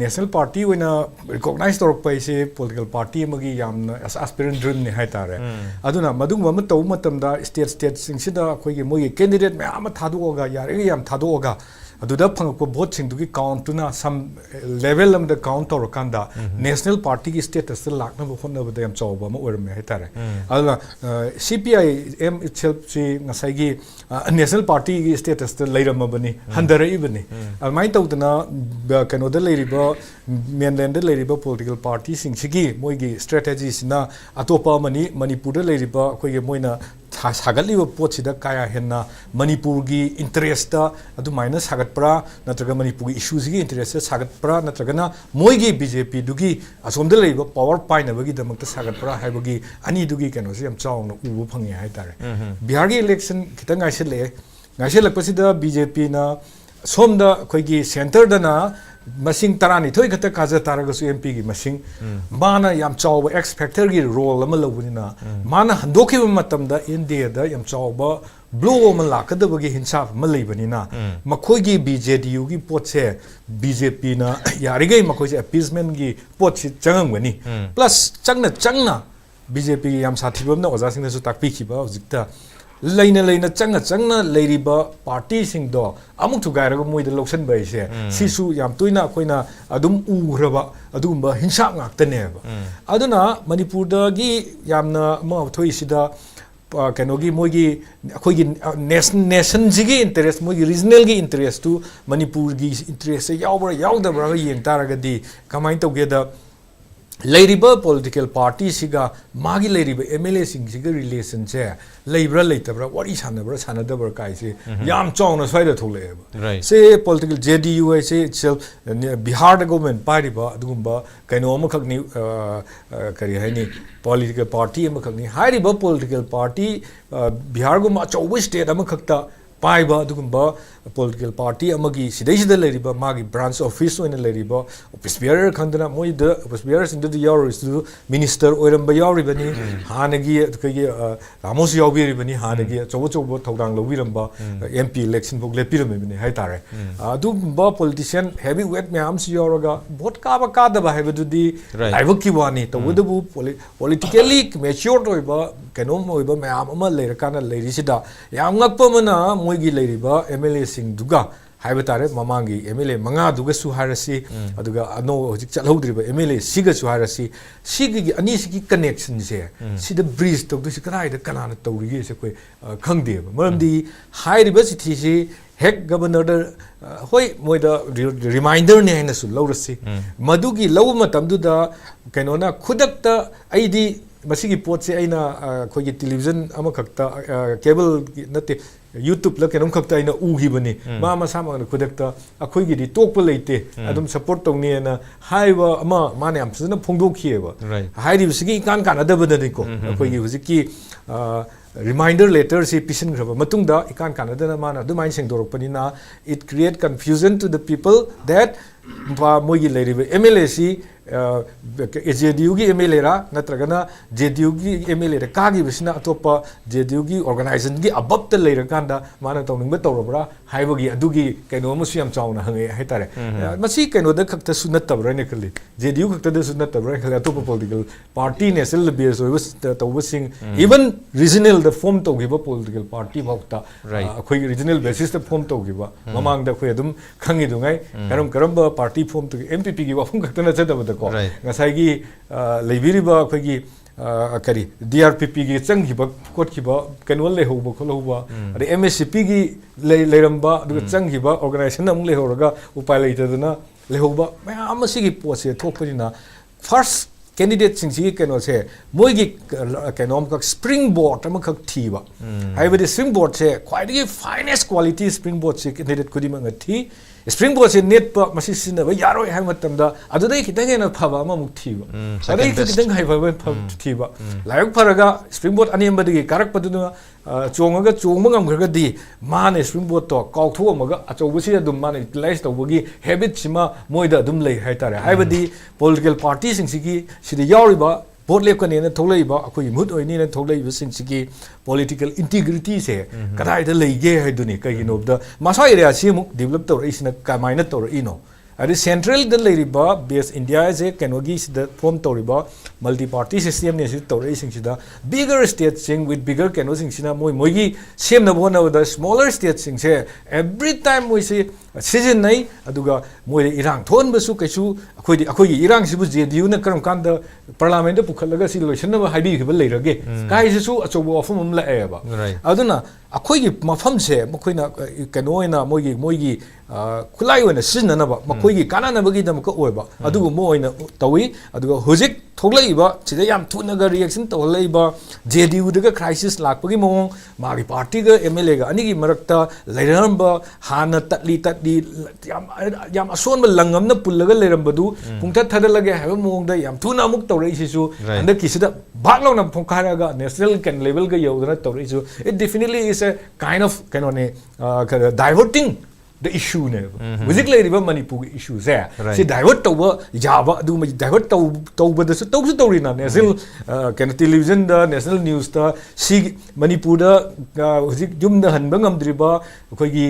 national party oina recognize torok pai se political party ma gi yamna aspirant dream ni hai tare aduna madung ma taw matam da state sing sida khoi gi moi gi candidate ma ama thadu oga yar e yam thadu oga aduda phangko vote sing du gi count tuna some level am the count or kanda national party ki status lakna bo khonna bo yam chawba ma orme hai tare aduna CPIM itself si ngasai gi national party ki status the leiram bani handare ibani almai tawdana kano da leiriba mainland da leiriba political party sing sigi moi gi strategies na atopa mani Manipur da leiriba khoi gi moina sagatliba potsida kaya henna Manipur gi interest da adu minus sagatpra natraga Manipur gi issues gi interest sagatpra natraga na moi gi BJP dugi asomda leiba power paina bagi damakta sagatpra haibagi ani dugi keno se yam chawna ubu phangi hai tare Bihar gi election kitang ngaise lakpasida BJP na somda khoi gi center da na masing tarani thoi khata kaja taraga su MP gi masing mana yam chawba X factor gi role ama lobunina mana handokhi matam da India da yam chawba blow ma lakada bagi hinsa ma leibanina makhoi gi BJDU gi potse BJP na yarigai makhoi se appeasement gi potse changangani plus changna BJP gi yam sathibam na oja sing da su takpi khiba hojikta leina changna leiriba party sing do amuk thugairaga moida loksan bai se sisu yam tuina koina adum uraba adumba hinsa ngaktane ba aduna Manipur da gi yamna ma thoi sida kenogi moigi akoigi nation jigi interest moigi regional gi interest tu Manipur gi interest yaubra yaudabra yeng taraga di kamai toge da leiriba political party siga magi leiriba MLA sing siga relation che leibra leitabra wari sanabra sanadabra kai se yam chawna swaida thole se political JDU ai se itself Bihar government pariba adugumba kaino amakhakni kari haini political party amakhakni hairiba political party Bihar gum achobu state amakhakta paiba adugumba political party amagi sidaisida leiriba magi branch office oina leiriba office bearer khandana moi the office bearers into the yaris minister oiramba yauribani hanagi kagi ramos yaubiribani hanagi chobo thodang lobiramba MP election bok lepiramibani haitare adugumba politician heavyweight myam si yauraga vote ka da ba hebududi laibaki wani tawudu politically mature oiba kanom oiba myam ama leirakana leirisida yam ngakpa mana moigi leiriba MLA sing duga haibetare mamangi MLA manga duga su harasi aduga ano hojik chalhodriba MLA siga su harasi sigi ani sigi connection se sida bridge to du sikrai da kanana tawri se koi khangde maramdi hairiba sithi se hek governor da hoi moida reminder ne haina su lawrasi madugi law matam du da kainona khudakta aidi masigi pot se aina khoi television ama khakta cable nate YouTube la kenom khakta ina uhibani ma sama na khudakta akhoi gi di tokpa leite adum support tongni na haiba ama mane am suna phongdokhieba hairi bisigi kan adaba da ko akhoi gi hujiki reminder letter se pisin graba matungda ikan kanada mana adumai sengdorokpani na it create confusion to the people that moigi leiriba MLA si JDU gi MLA ra natragana JDU gi MLA ra kagi bisina atopa JDU gi organization gi above ta leira kanda mana tawning ba tawrabra haibagi adugi kaino musu yam chawna hange haitare masi kaino da khakta sunatabra ne khali JDU khakta da sunatabra khali atopa political party national base was tawsing even regional the form tawgiba political party bhakta khoi regional basis the form tawgiba mamang da khoi adum khangi dungai karamba party form to MPP gi wafum khakta na chadaba ko ngasai gi leibiriba khoi gi kari DRPP gi changhiba kothiba kanwal le hoba kholoba ade MSCP gi leiramba du changhiba organization am le horaga upai leitaduna le hoba ma sigi pose thokpina first candidate sing kano se moigi kanom ka springboard am khak thiba haibadi springboard se quite finest quality springboard se candidate kudima ngathi springboard se net pa masi sina ba yaroi hai matamda adudai kitang ena phaba ma muk thiba adai kitang hai phaba thiba layok pharaga springboard animbadi karak paduna chongaga chongma ngamgraga di mane springboard to kauthu amaga achobasi adum mane utilize tawagi habit sima moida adum lei haitare haibadi political parties sigi sidi yariba vote lep kane na tholaiba akoi mut oini na tholaiba sigi political integrity se kadai da leige haiduni kagino da masa area simu develop tor isina kamaina tor ino adi central da leiriba base India se kanogi sida form toriba multi party system ne tor isingida bigger states sing with bigger kano singsina moigi same na bona the smaller states sing se every time we see season nai aduga moi irang thon basu kaisu akoi irang sibu JDU na karam kanda parliament da pukhalaga si lotion na haibi khibal leirage kai su achobo ofum am la eba aduna akoi gi mafam se mokoina kanoina moigi khulai wena sinna na ba mokoigi kana na bagi dam ko oiba adugo moina tawi adugo hojik थोलैबा सिदा याम थुनगा reaction तोलैबा JDU दगा crisis लाकपगी मोंग मागी party गा MLA गा अनिगी मरक्ता लेरंबा हाना तटली याम असोनबा लंगमना पुल्लगा लेरंबदु पुंगथा थदलगे हाबा मोंगदा याम थुना अमुक तौरैसिसु अंदर किसिदा भागलाउना फोंखारागा नेशनल कैन लेवल गा यौदना तौरैसु it definitely is a kind of कैनोने diverting the issue ne music le riba manipur issue se si divert tawba jaba adu ma divert tawba da su tori na national kan television da national news da si manipur da music jum da hanba ngamdriba khoi gi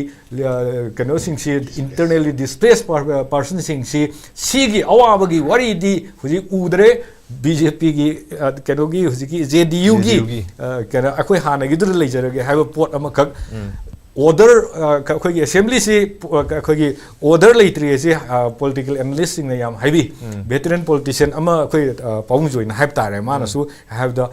kano sing si internally displaced person sing si gi awaba gi wari di huji udre BJP gi kano gi huji gi JDU gi kana akhoi hana gi dur lejarage have a port amakak order khoi assembly si khoi order leitri si political analyst sing yam heavy veteran politician ama khoi paung join hype tare mana su have the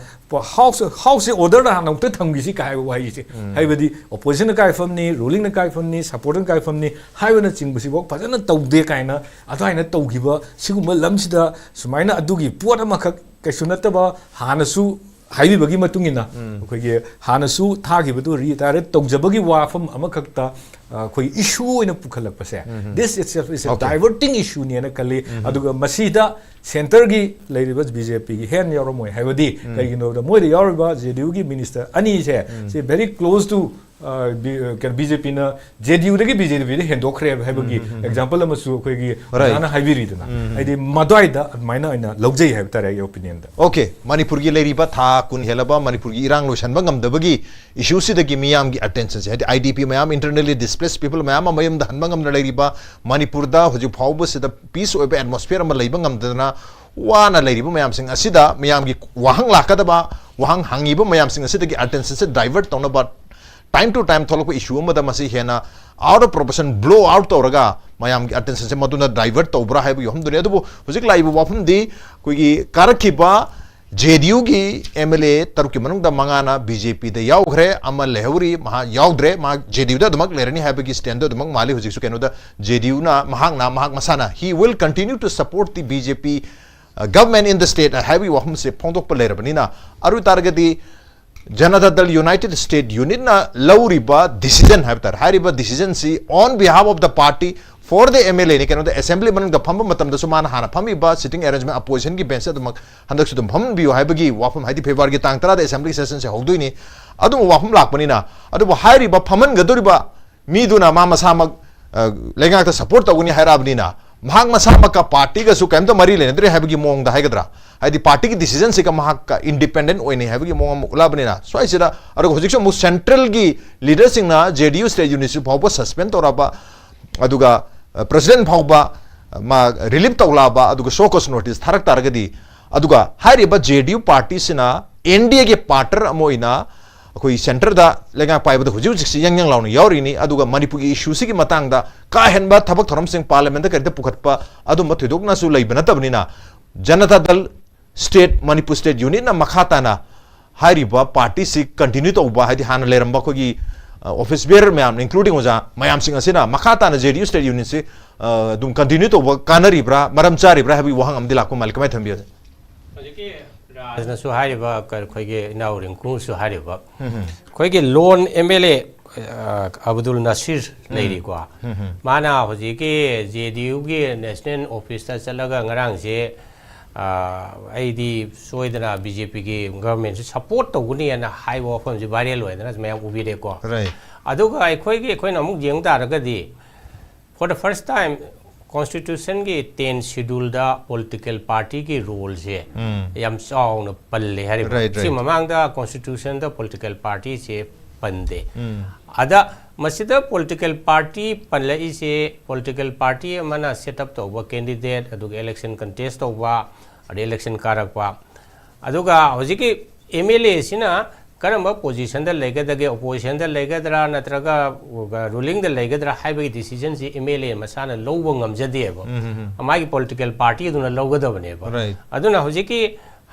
house order na nong te thang gi si kai wai si haibadi opposition kai fam ni ruling na kai fam ni supporting kai fam ni haiba na ching busi bok phajana taude kai na athai na taugiba siguma lam sida sumaina adugi pot ama khak kaisunata ba hanasu heavy बगी मतुंगिना अखोगे हानसु थागिबदु retired तौजबगी वाफम अमखक्ता कोई issue इन पुखलपसे this itself is a diverting issue ने कले अदुगा मसीदा centre की लेरिबस BJP की हेन यारोमोय हाइबदी कइगिनो द मोय यारोबा जेडीयू की मिनिस्टर अनि से वेरी क्लोज टू बीजेपी ना जेडीयू दगी बीजेपी दे हेंदोखरे हाइबगी एग्जांपल अमसु अखोगी जाना हाइबिरिदना आइदि मदवाइदा माइना इना लौजै हाइब तारे ओपिनियन दा ओके मणिपुर की लेरिबा था कुन हेलबा मणिपुर की इरांग लोशन बंगमदबगी इशू सिदगी मियाम की अटेंशन से आईडीपी मयाम इंटरनली डिस्प्लेस पीपल मयाम मयम द हनबंगम लेरिबा मणिपुर दा हुजु फावब सिदा पीस ओबे एटमॉस्फियर अम लेबंगमदना वाना लेरिबा मयाम सिंग असिदा मयाम की वहंग लाकदबा वहंग हंगिबा मयाम सिंग असिदगी अटेंशन से डाइवर्ट तौनबा टाइम टू टाइम थोलको इशू अमदा मसी हेना out of proportion blow out तौरगा मयाम की अटेंशन से मदुना डाइवर्ट तौब्रा हाइबु यहमदुने अदुबु हुजिक लाइबु वाफम दी कोई कारखिबा जेडीयू की एमएलए तरुक की मनुंग दा मंगाना बीजेपी दे याउग्रे अमा लेहौरी महा याउद्रे मा जेडीयू दा दमक लेरनी हाइबगी स्टैंड दा दमक माली हुजिक सु केनो दा जेडीयू ना महाक मसाना he will continue to support the BJP government in the state हाइबी वाहम से फोंदोक प लेरबनिना अरु तारगदी Janata Dal United state unit ना लौरिबा डिसीजन हाइबा डिसीजन सी on behalf of the party for the MLA ने केनो द असेंबली मनंग द फंब मतम द सुमान हाना फंबिबा सिटिंग अरेंजमेंट अपोजिशन की बेंच दमक हंदक सुदम फम बियो हाइबगी वाफम हाइदि फेब्रुआरी की तांग 13 द असेंबली सेशन से होदुइनी अदुम वाफम लाकपनिना अदुब हाइरिबा फमन गदुरिबा मीदुना मा मसामक लेगाक द सपोर्ट तगुनी हाइराबनिना महाक मसामक का पार्टी का सु केमतो मरी लेनद्रे हाइबगी मोंग द हाइगद्रा हाइदि पार्टी की डिसीजन से का महाक का इंडिपेंडेंट ओइने हाइबगी मोंग उलाबनिना स्वाइसिदा अर हुजिक सु सेंट्रल की लीडरसिंग ना जेडीयू स्टेट यूनिट फावबा सस्पेंड तोराबा अदुगा प्रेसिडेंट फावबा मा रिलीफ तौलाबा अदुगा शोकस नोटिस थारक तारगदी अदुगा हाइरिबा जेडीयू पार्टी सिना एनडीए के पार्टनर अमोइना अखोई सेंटर दा लेगा पाइबद हुजिउ जिक्सि यंग लाउन यावरिनी अदुगा मणिपुर की इशू सिगी मतंग दा का हेनबा थबक थरम सिंह पार्लियामेंट दा करते पुखतपा अदुम थोदोकना सु लैबना तबनिना Janata Dal state Manipur state unit ना मखाताना हाइरिबा पार्टी सि कंटिन्यू तौबा हाइदि हाना लेरंबा खोगी ऑफिस बेयर मैम इंक्लूडिंग ओजा मयाम सिंह असिना मखाताना जेडीयू स्टेट यूनिट से दुम कंटिन्यू तौबा कानरिब्रा मरम चारिब्रा हाबि वहंग अमदि लाको मालिकमाय थंबिया राजनसु हारिबा खोगे नाउ रिंकु सु हारिबा खोगे लोन एमएलए अब्दुल नसीर लेरी को माना होजी के जेडीयू के नेशनल ऑफिस ता चलगा ngarang se आईडी सोइदना बीजेपी की गवर्नमेंट से सपोर्ट तौगुनी ना हाई वफम से वायरल होइदना मयाम उबिरे को अदुगा अखोइगे अखोइन अमुक जेंग तारगदी for the first time constitution की 10 शेड्यूल दा पॉलिटिकल पार्टी की रोल से याम चाउन पल्ले हरि सि ममांग दा कॉन्स्टिट्यूशन दा पॉलिटिकल पार्टी से पंदे अदा मसिदा पॉलिटिकल पार्टी पल्ले से पॉलिटिकल पार्टी मना सेटअप तौबा कैंडिडेट अदुगा इलेक्शन कंटेस्ट तौबा अदे इलेक्शन कारकपा अदुगा होजिकी एमएलए सिना करम पोजिशन दा लेगदगे ओपोजिशन दा लेगदरा नत्रगा रूलिंग दा लेगदरा हाइबगी डिसीजन से एमएलए मसाना लौबो ngamjadeबो अमागी पॉलिटिकल पार्टी दुना लौगदबनेबो अदुना होजिकी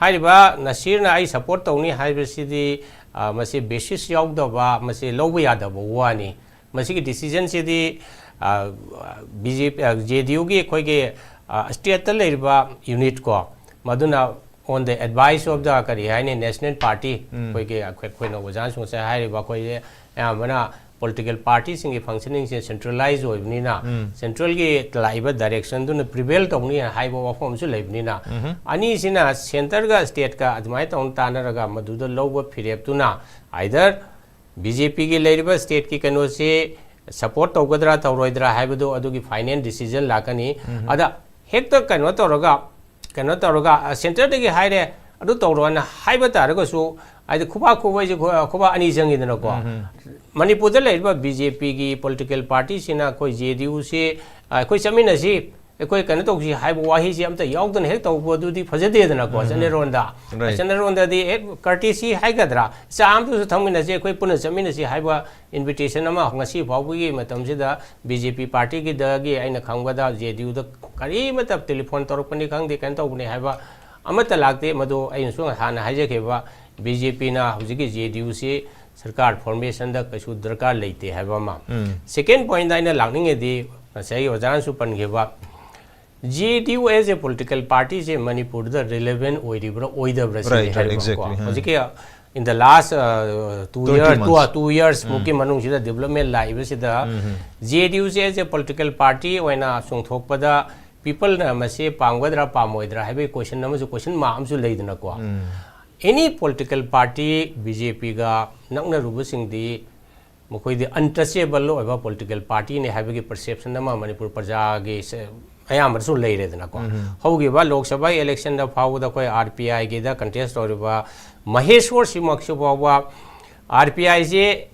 हाइबा नसीरना आई सपोर्ट तौनी हाइबसिदी मसे बेसिस याउदबा मसे लौबो यादबो वानी मसिगी डिसीजन सिदी बीजेपी जेडीयू की खोगे स्टेट ता लेरिबा यूनिट को मदुना on the advice of the national party political parties in functioning centralized central direction to prevail to high forms ani sina center ga state ka admai ton tanaraga madu low period to na either BJP ki labor state ki kano se support togadra tauroidra habdo adugi finance decision lakani ada hector cannot center de hide adu tauron haibata ragosu I the Kuba Ani Jang in the Noko. Manipur BJP gi political parties in a Koi JDU say, Koi Saminazi, a Koi Kanatoki, Haiwahi, am the Yogdan Hector do the Fazade than a cause, and Ronda. Ronda the courtesy Hagadra. Sam to the Taminazi, Koi Puna Saminazi, Haiwa invitation among Nasi Pawi, Matamzida, BJP party, Gidagi, and a Kangada, JDU, the Karimata telephone Torpanikang, they can't open Hava Amatalakte, Mado, I saw Hana Hajakeva. BJP na hujiki JDU se sarkar formation da kachu darkar leite haiba ma second point da ina lagning edi sai ojan su pan geba JDU as a political party se Manipur the relevant oidibra oidabra se hujiki in the last 2 years muki manung sida development live sida JDU se as a political party oina sungthokpada people na mase pangwadra pamoidra haibe question namu question ma amsu leidna ko any political party BJP ga nakna rubusing di mukoi di untouchable lo eba political party ne have perception na Manipur praja ge ayam so lei re na ko hogi ba lok sabha election da phau da koi RPI ge da contest or ba Maheshwar Simaksu ba RPI je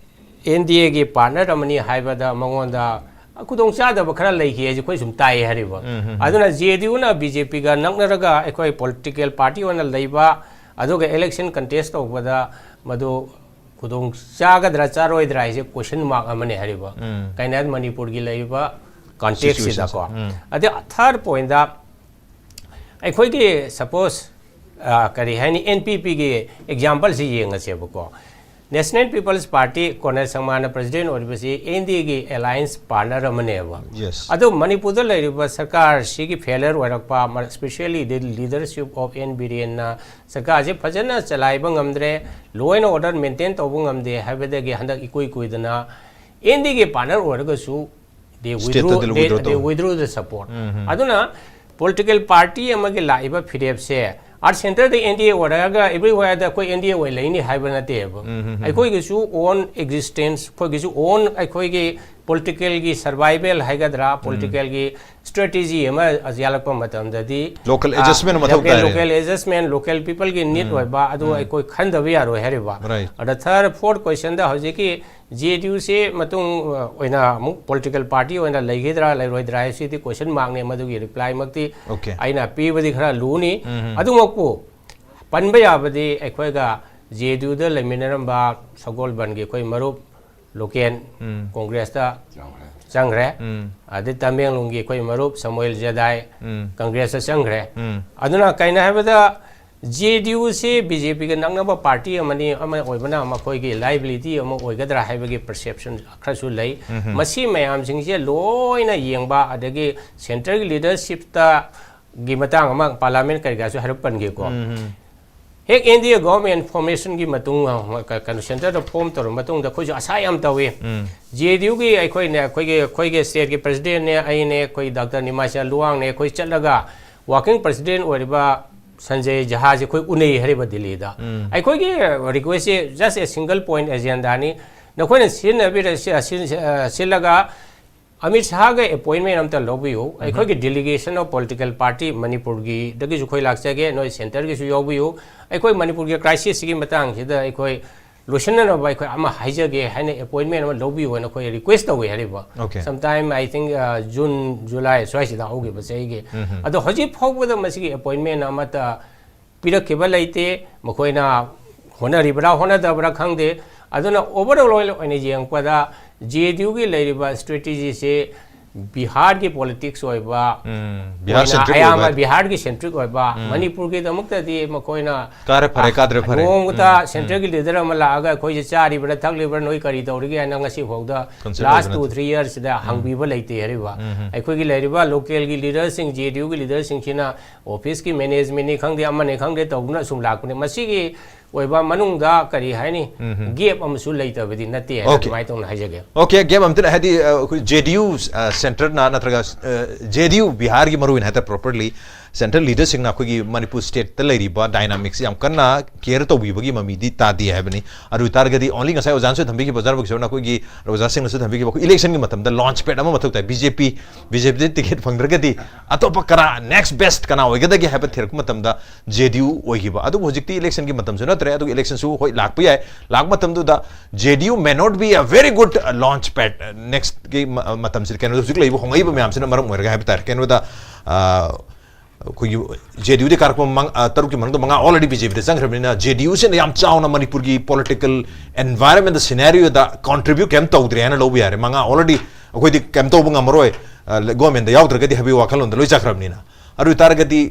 NDA ge partner amani haiba da mangon da kudong cha da khara lei ge je koi sum tai hari ba aduna JDU na BJP ga nakna raga ekoi political party ona leiba adoga election contest of whether Madu Kudung Sagadra Charoidra is a question mark amane hariba. Kainad Manipur Gilaiba context is a core. At the third point that I quite suppose Karihani NPP examples in a Sebuko. National People's Party, Cornel Samana President or NDA alliance partner Maneva. Yes. Although Manipur Sarkar Shiki failure were especially the leadership of NBD and Sakaji Pajana Chalibang Amdre, law and order maintained Obungam de have the Gahanda Ikuidana. NDA partner or they withdrew the support. Aduna political party among Laiba PDF say. At center the NDA whatever everywhere the NDA will any hibernate. I call you own existence, for you own I call political survival Hagadra, political strategy as Yalapamatam the local adjustment local adjustment, local people get need Adu I call Kandavia or Heriba. Right. At the third, fourth question the Hojiki JDU say Matung when a political party when a Legidra, like Dry City question mark Madu reply Makti. Okay. Aina P with the Luni. Adumoku Panbaya Badi Equega JDU the Leminaramba Sagol Bangi Koi Marup Loken Congress da Sangre Adi Tambiang Lungi Koi Marup Samuel Jedi Congress Sangre Aduna Kaina have the JDU se BJP ke nangnaba party amani ama oibana ama khoi ge liability ama oigadra haiba ge perception khrasu lai masi mayam sing je loina yengba adagi center leadership ta gi matang ama parliament kai ga su harupan ge ko hek India government formation gi matung kan center da form tor matung da khoi asayam tawe JDU gi ai khoi ne khoi ge state ge president ne ai ne khoi Dr. Nimasha Luang ne khoi chalaga working president oriba Sanjay Jahaj koi unei hariba Delhi da I koi request just a single point agenda ni na koi sin abir silaga Amit Shah ga appointment amta lobiyo I koi delegation of political party Manipur gi dagi ju koi laksa ge no center gi su yobiyo I koi Manipur gi crisis gi matang sida I koi Luciana no by ama haja ge hane appointment am lobiyo na koi request away hariba sometime I think June July so sida hoge basai ge ado hoji phog da masigi appointment amata pirak ke balaite makoina hona ribra hona da bra khangde aduna overall oil oine jeng pada JDU gi leiriba strategy se Bihar की politics होइबा Bihar centric आयामा Bihar की centric होइबा Manipur की दमुक्तदी मकोइना कारे फरे कादरे फरे नोंगता central की leader अमा लागा खोइ चारी बड़ा थकलिबर नोइ करी तौरिगे आना ngasi phawda last 2-3 years da hangbiba leite hariba akhoi gi leiriba local gi leader sing JDU gi leader sing china office ki management ni khangde amane khangde tawna sum lakune masi gi oiba manungda kari haini gap amsu leitabadi natte mai tong haijage okay gap amtila hadi JDU center na natraga JDU bihar gi maru in hata properly central leader sing na khoi manipur state ta leiriba dynamics yam kanna care to bibagi mamidi ta di habani aru targadi only ngasai ojan se thambi gi bazar bagi na khoi roja sing na se thambi gi election gi matam da launch pad ama mathuk ta BJP de ticket phangdragadi atopa kara next best kana oigada gi haba thirk matam da JDU oigiba adu hojikti election gi matam se na tre adu election su hoi lak pai lak matam du da JDU may not be a very good launch pad next gi matam se kenu hojik leibo hongai ba myam se na maram oirga haba tar kenu da JDU de कार्यक्रम तरु की मंग मंगा already BJP de संग्रमना JDU से याम चावना मणिपुर की political environment the scenario da contribute kem to udre na lobi yare मंगा already कोई दी kem to bunga मरोय government da याव तरगति हबी वाखल उन लोई चक्रमनी ना अरु तारगति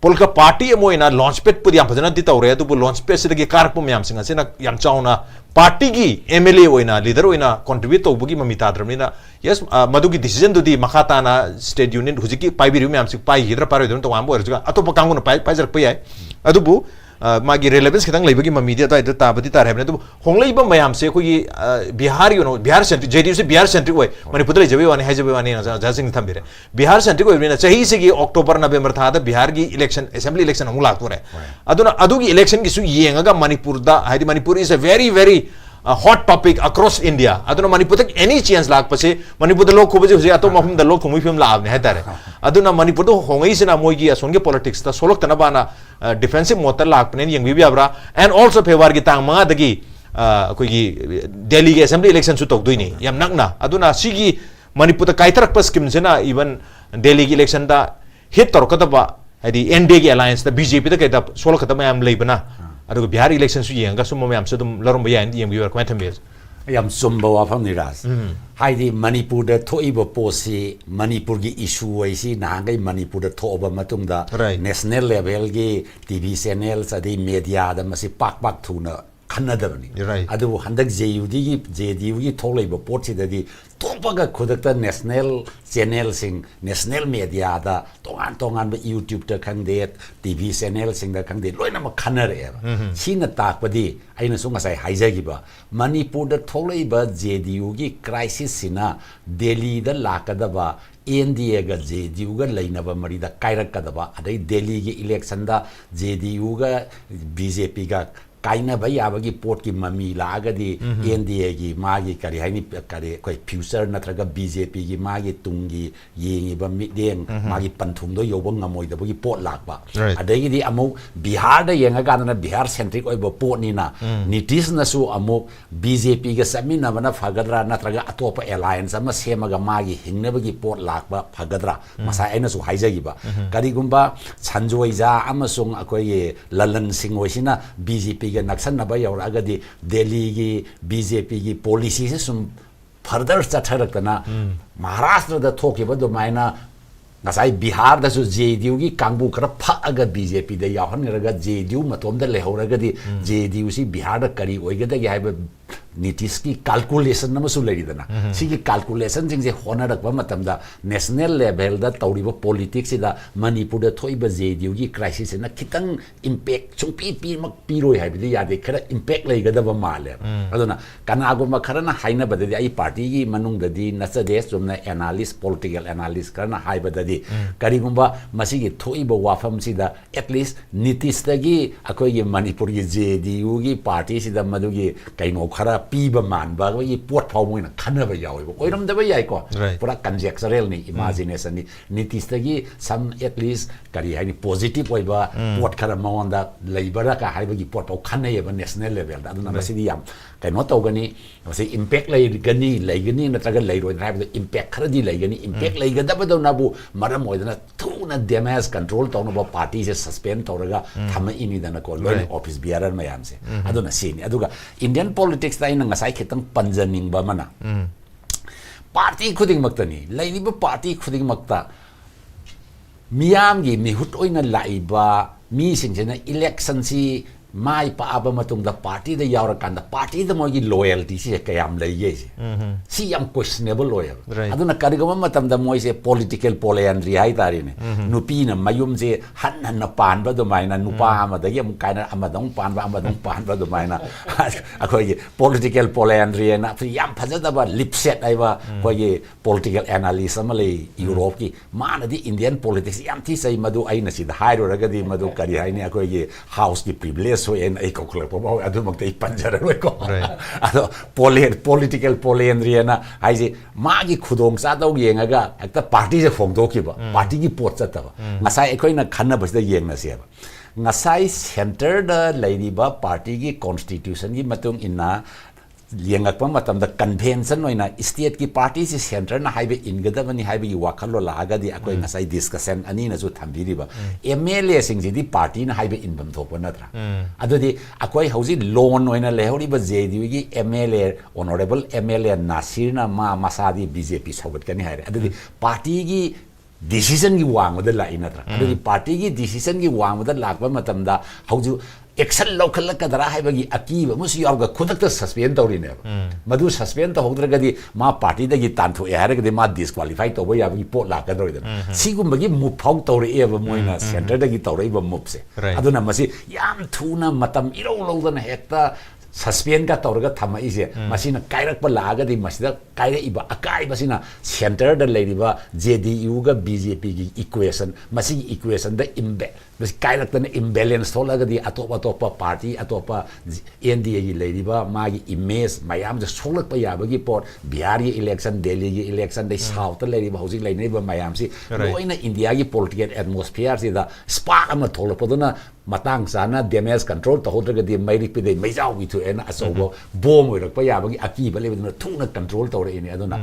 polka party mo ina launch pad pudi yam phajana di tawre tu launch pad se de कार्यक्रम yam singa se na yam चावना party gi MLA oina leader oina contribute to bugi mamita dramni na yes madu ki decision du di makhata na state union hujiki pai biru me amsik pai hidra paro don to ambo erjuga atopa kangun pai pai jar pai ai adubu magi relevance kitang leibagi media ta ida tabati tar hebne tu honglei ba mayam se koi bihar you know bihar centric JDU se bihar centric oi manipur le jabe wani hajabe wani na jasing thambire bihar centric oi na chahi se gi october november tha da bihar gi election assembly election amul lakture aduna adugi election gi su yenga manipur da haidi manipur is a very hot topic across India aduna manipur tak any chance lag pase manipur da lok khobaje hoje ato mahum da lok khomui film la avne hetare aduna manipur do hongai sina moi gi asonge politics ta solok tana bana defensive motor lag pnen yeng bi abra and also februar gi tang ma da gi koi gi Delhi gi assembly election su tok duini yam nakna aduna sigi manipur ta kaitarak pas kim sina even Delhi gi election da hit tor kata ba hadi NDA gi alliance da BJP da kaita solok kata ma am leibana adugo bihar election su yenga sum ma am se dum larom ba yan yeng bi war kwenta mes yam sumba wa pham ni ras haidi manipur da thoiba posi manipur gi issue ai si na ngai manipur da thoba matung da national level gi TV channels adi media da masi pak thuna khanadabani adu handak JDU gi tholaiba pot si da di topaga khudakta national channel sing national media da tongan ba YouTube ta khangde TV channel sing da khangde loina ma khanare sina takpadi aina sunga sai haijagi ba manipur da tholaiba JDU gi crisis sina Delhi da lakada ba NDA ga JDU ga laina ba mari da kairakada ba adai Delhi gi election da JDU ga BJP ga kaina ba yabagi port ki mami lagadi NDA gi magi kari haini kari koi future natraga BJP gi magi tungi yengi ba mideng magi panthum do yobong ngamoi da bagi port lakba adagi di amu Bihar da yenga ga na Bihar centric oi ba port ni na Nitish na su amu BJP ga samina bana phagadra natraga atopa alliance ama semaga magi hingna bagi port lakba phagadra masa aina su haijagi ba kari gumba chanjoija amasung akoi lalan singoi sina BJP ga naksan na ba yauraga di Delhi gi BJP gi policy se sum further chatharakna Maharashtra da thoki ba do maina ngasai Bihar da su JDU gi kangbu khara phaga BJP da yahan raga JDU matom da lehoraga di JDU si Bihar da kari oiga da ga ba Nitish ki calculation nama su lagi dana sigi calculation jing je honor rakba matam da national level da tawriba politics da Manipur da thoiba JDU gi crisis na kitang impact chung pi mak piroi hai bi ya de khara impact lai ga da ba male aduna kana go ma khara na haina ba da ai party gi manung da di nasa des jumna analyst political analyst kana hai ba da di kari gumba masigi thoiba wafam si da at least Nitish da gi akoi gi Manipur gi JDU gi party si da madu gi kaino khara piba man ba gi pot phau moi na khana ba yawi ba oiram da ba yai ko pura conjectural ni imagination ni Nitish da gi some at least kari hai ni positive oi ba pot khara mon da leibara ka hai ba gi pot phau khana ye ba national level da aduna masidi yam kaino to gani masi impact lai gani na traga lai roi hai ba impact khara di lai gani impact lai ga da ba do na bu maram oi da thuna damage control to no ba party se suspend to raga thama ini da na ko loin office biaran mayam se aduna sini aduga Indian politics ta ina ngasai khitang panjaning ba mana party khuding maktani lainiba party khuding makta miyam gi mihut oina laiba mi singjena election si mai pa aba matung da party da yawra kan da party da mo gi loyalty si kayam lai ye si yam questionable loyal aduna karigama matam da moi se political polyandry hai tari ne nupi na mayum je han na pan ba do mai na nupa ama da yam kai na ama dong pan ba do mai na akoi gi political polyandry na yam phaja da ba lip set ai ba ko gi political analyst ama le Europe ki mana di Indian politics yam thi sai madu ai na si da hai ro ra ga di madu kari hai ne akoi gi house ki privilege so en ai ko kle po adu mak te panjara ro ko ado political polyandry na ai je ma gi khudong sa do yenga ga ekta party je phong do ki ba party gi pot cha ta ba ngasai ekoi na khanna bas da yeng na se ba ngasai center da lady ba party gi constitution gi matung inna liangak pa matam da convention oina state ki party si center na haibe ingada mani haibe gi wakhalo laga di akoi ngasai discussion ani na ju thambiri ba MLA sing ji di party na haibe inbam thokpa natra adu di akoi hauji loan oina lehori ba JDU gi MLA honorable MLA Nasir na ma masadi BJP sobat kani haire adu di party gi decision gi wangda la inatra adu di party gi decision gi wangda lakba matam da hauju action local ka dara hai bagi akiba musi yaga khudak ta suspend tawri ne madu suspend ta hodra gadi ma party da gi tanthu e hare gadi ma disqualify to bo ya bagi pot la ka doi da sigum bagi move phau tawri e ba moina center da gi tawri ba move se aduna masi yam thuna matam iro lo da na hekta suspend ka tawra ga thama ise masina kairak pa laga di masida kaira iba akai basina center da lady ba JDU ga BJP gi equation masi equation da imbe bas kairak ta imbalance thola ga di atopa party atopa NDA gi lady ba magi image mayam da solak pa ya ba gi pot Bihar gi election Delhi gi election da south ta lady ba housing lady ba mayam si loina India gi political atmosphere si da spark ama thola pa na matang sana damage control to hodra ga di mai ri pe de mai jaw wi thu ena asobo bom oi rak pa ya ba gi aki ba le na thuna control to re ni aduna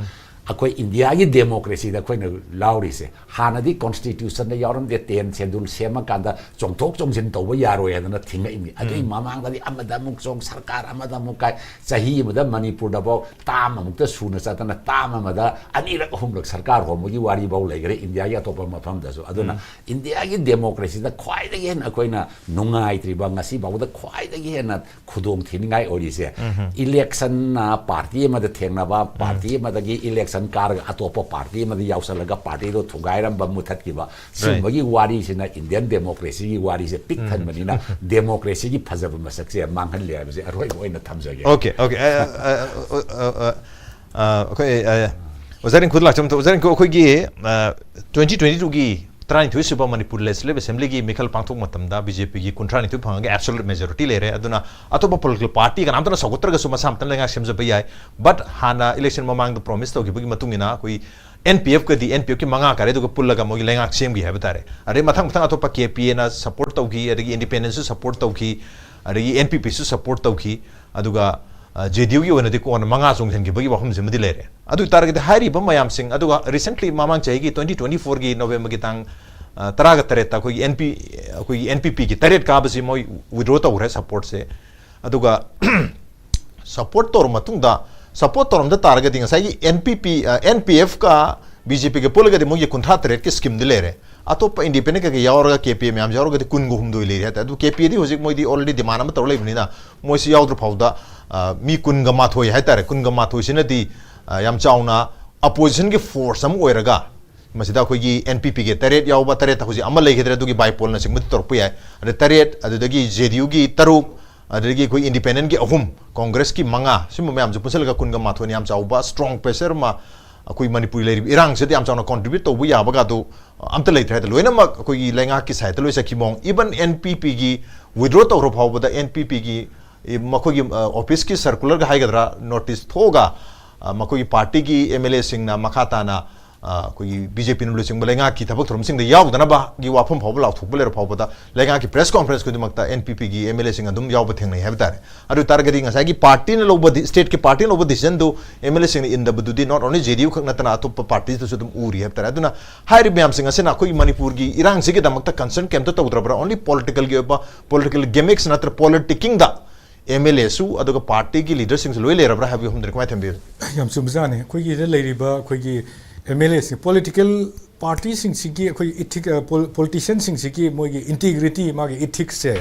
akoi India gi democracy da koi na lauri se hana di constitution da yaram de ten schedule sema kanda chongthok chongsin to ba ya ro ya na thinga imi adui mamang da di amada muk chong sarkar amada muk kai sahi amada Manipur da bo tam amuk ta suna sa ta na tam amada ani rak hum rak sarkar ho gi wari ba le gre India ya to pa mafam da so aduna India gi democracy da khwai da gen akoi na nungai tri ba ngasi ba da khwai da gen na khudong thingai ori se election na party ma da thengna ba party ma da gi election कार अतोप party मद यावसलगा party दो थुगाइरम बम मुथत किबा सिमबगी वारी सिना Indian democracy की वारी से pick थन मनिना डेमोक्रेसी की फजब मसक से मांगन ले बसे अरोय ओइन थमजगे ओके ओके वजारिन खुद लाचम तो वजारिन को खोगी 2022 की ट्राइन थुइ सुबा मणिपुर लेजिस्लेटिव असेंबली की मिखल पांगथोक मतमदा बीजेपी की कुंट्रानि थु फंगे एब्सोल्यूट मेजॉरिटी ले रहे अदुना अतोप पॉलिटिकल पार्टी का नाम तो सगोत्र गसु मसा हमतन लेगा सेमज बय याय बट हाना इलेक्शन ममांग द प्रॉमिस तो गिबगी मतुंगिना कोई NPF का दी NPF की मंगा करे तो पुल्लगा मोगी लेगा सेम की है बतारे अरे मथंग मथंग अतोप KPA ना सपोर्ट तौगी अदगी इंडिपेंडेंस सपोर्ट तौगी अदगी NPP सु सपोर्ट तौगी अदुगा JDU की वनदी को मंगा जोंगसन की बगी वहम जिमदी ले रहे अदु तारगे हाइरी बम मयाम सिंह अदुगा रिसेंटली मामांग चाहिए 2024 की नवंबर की तांग तराग तरेता कोई NPP की तरेत का बसी मोई विड्रॉ तौरे सपोर्ट से अदुगा सपोर्ट तौर मतुंगदा सपोर्ट तौरम द तारगे दिंग साई NPF का BJP के पुलगे दि मोई कुंठा तरेत के स्कीम दिले रे अतोप इंडिपेंडेंट के यावरगा KPA म्याम जावरगा दि कुन गुहुम दोइ ले रे अदु KPA दि होजिक मोई दि ऑलरेडी डिमांड म तौर लेबनिना मोई सि यावद्र फाउदा मी कुन ग माथोय हाइतारे कुन ग माथोय सिनदि याम चाउना अपोजिशन के फोर्स हम ओइरगा मसिदा कोई NPP के तरेत यावबा तरेत होजि अमा लेगिद्रे दुगी बाइपोल न सिंग तोरप याय अरे तरेत अदुदगी JDU की तरुक अदुदगी कोई इंडिपेंडेंट की अहुम कांग्रेस की मंगा सिम मैम जो पुसलगा कुनगा माथोनि याम चाउबा स्ट्रांग प्रेशर मा कोई मणिपुर लेरि इरांग से याम चाउना कंट्रीब्यूट तो बुया बगा तो अमत लेथ्रे लोइना मा कोई लेंगा की साइड लोइ सखिमोंग इवन NPP की विड्रॉ तो फावबदा NPP की मखोगी ऑफिस की सर्कुलर गा हाइगद्रा नोटिस थोगा मखोगी पार्टी की MLA सिंगना मखाताना कोई BJP नु लुसिंग लेंगा की थबक थरम सिंग यावदना बा गी वाफम फाव लाव थुक बलेर फावबदा लेंगा की प्रेस कॉन्फ्रेंस को दिमकता NPP की MLA सिंग अदुम याव बथेंग नै हेबतारे अदु तारगदी ngasa की पार्टी ने लोब स्टेट की पार्टी ने लोब डिसीजन दो MLA सिंग इन द बुदुदी नॉट ओनली JDU खक नतना अतोप पार्टी तो सुदुम उरी हेबतारे अदुना हाइरि ब्याम सिंग असेना कोई मणिपुर की इरांग से के दमकता कंसर्न केम तो तउद्रबरा ओनली पॉलिटिकल के पॉलिटिकल गिमिक्स नत्र पॉलिटिकिंग दा MLA सु अदुगा पार्टी की लीडर सिंग लोय लेरबरा हैव हम दिरकमा थेंबे yam sumjane khoi gi leiriba khoi gi MLA sing political party sing sigi khoi ethic politician sing sigi moi gi integrity ma gi ethics se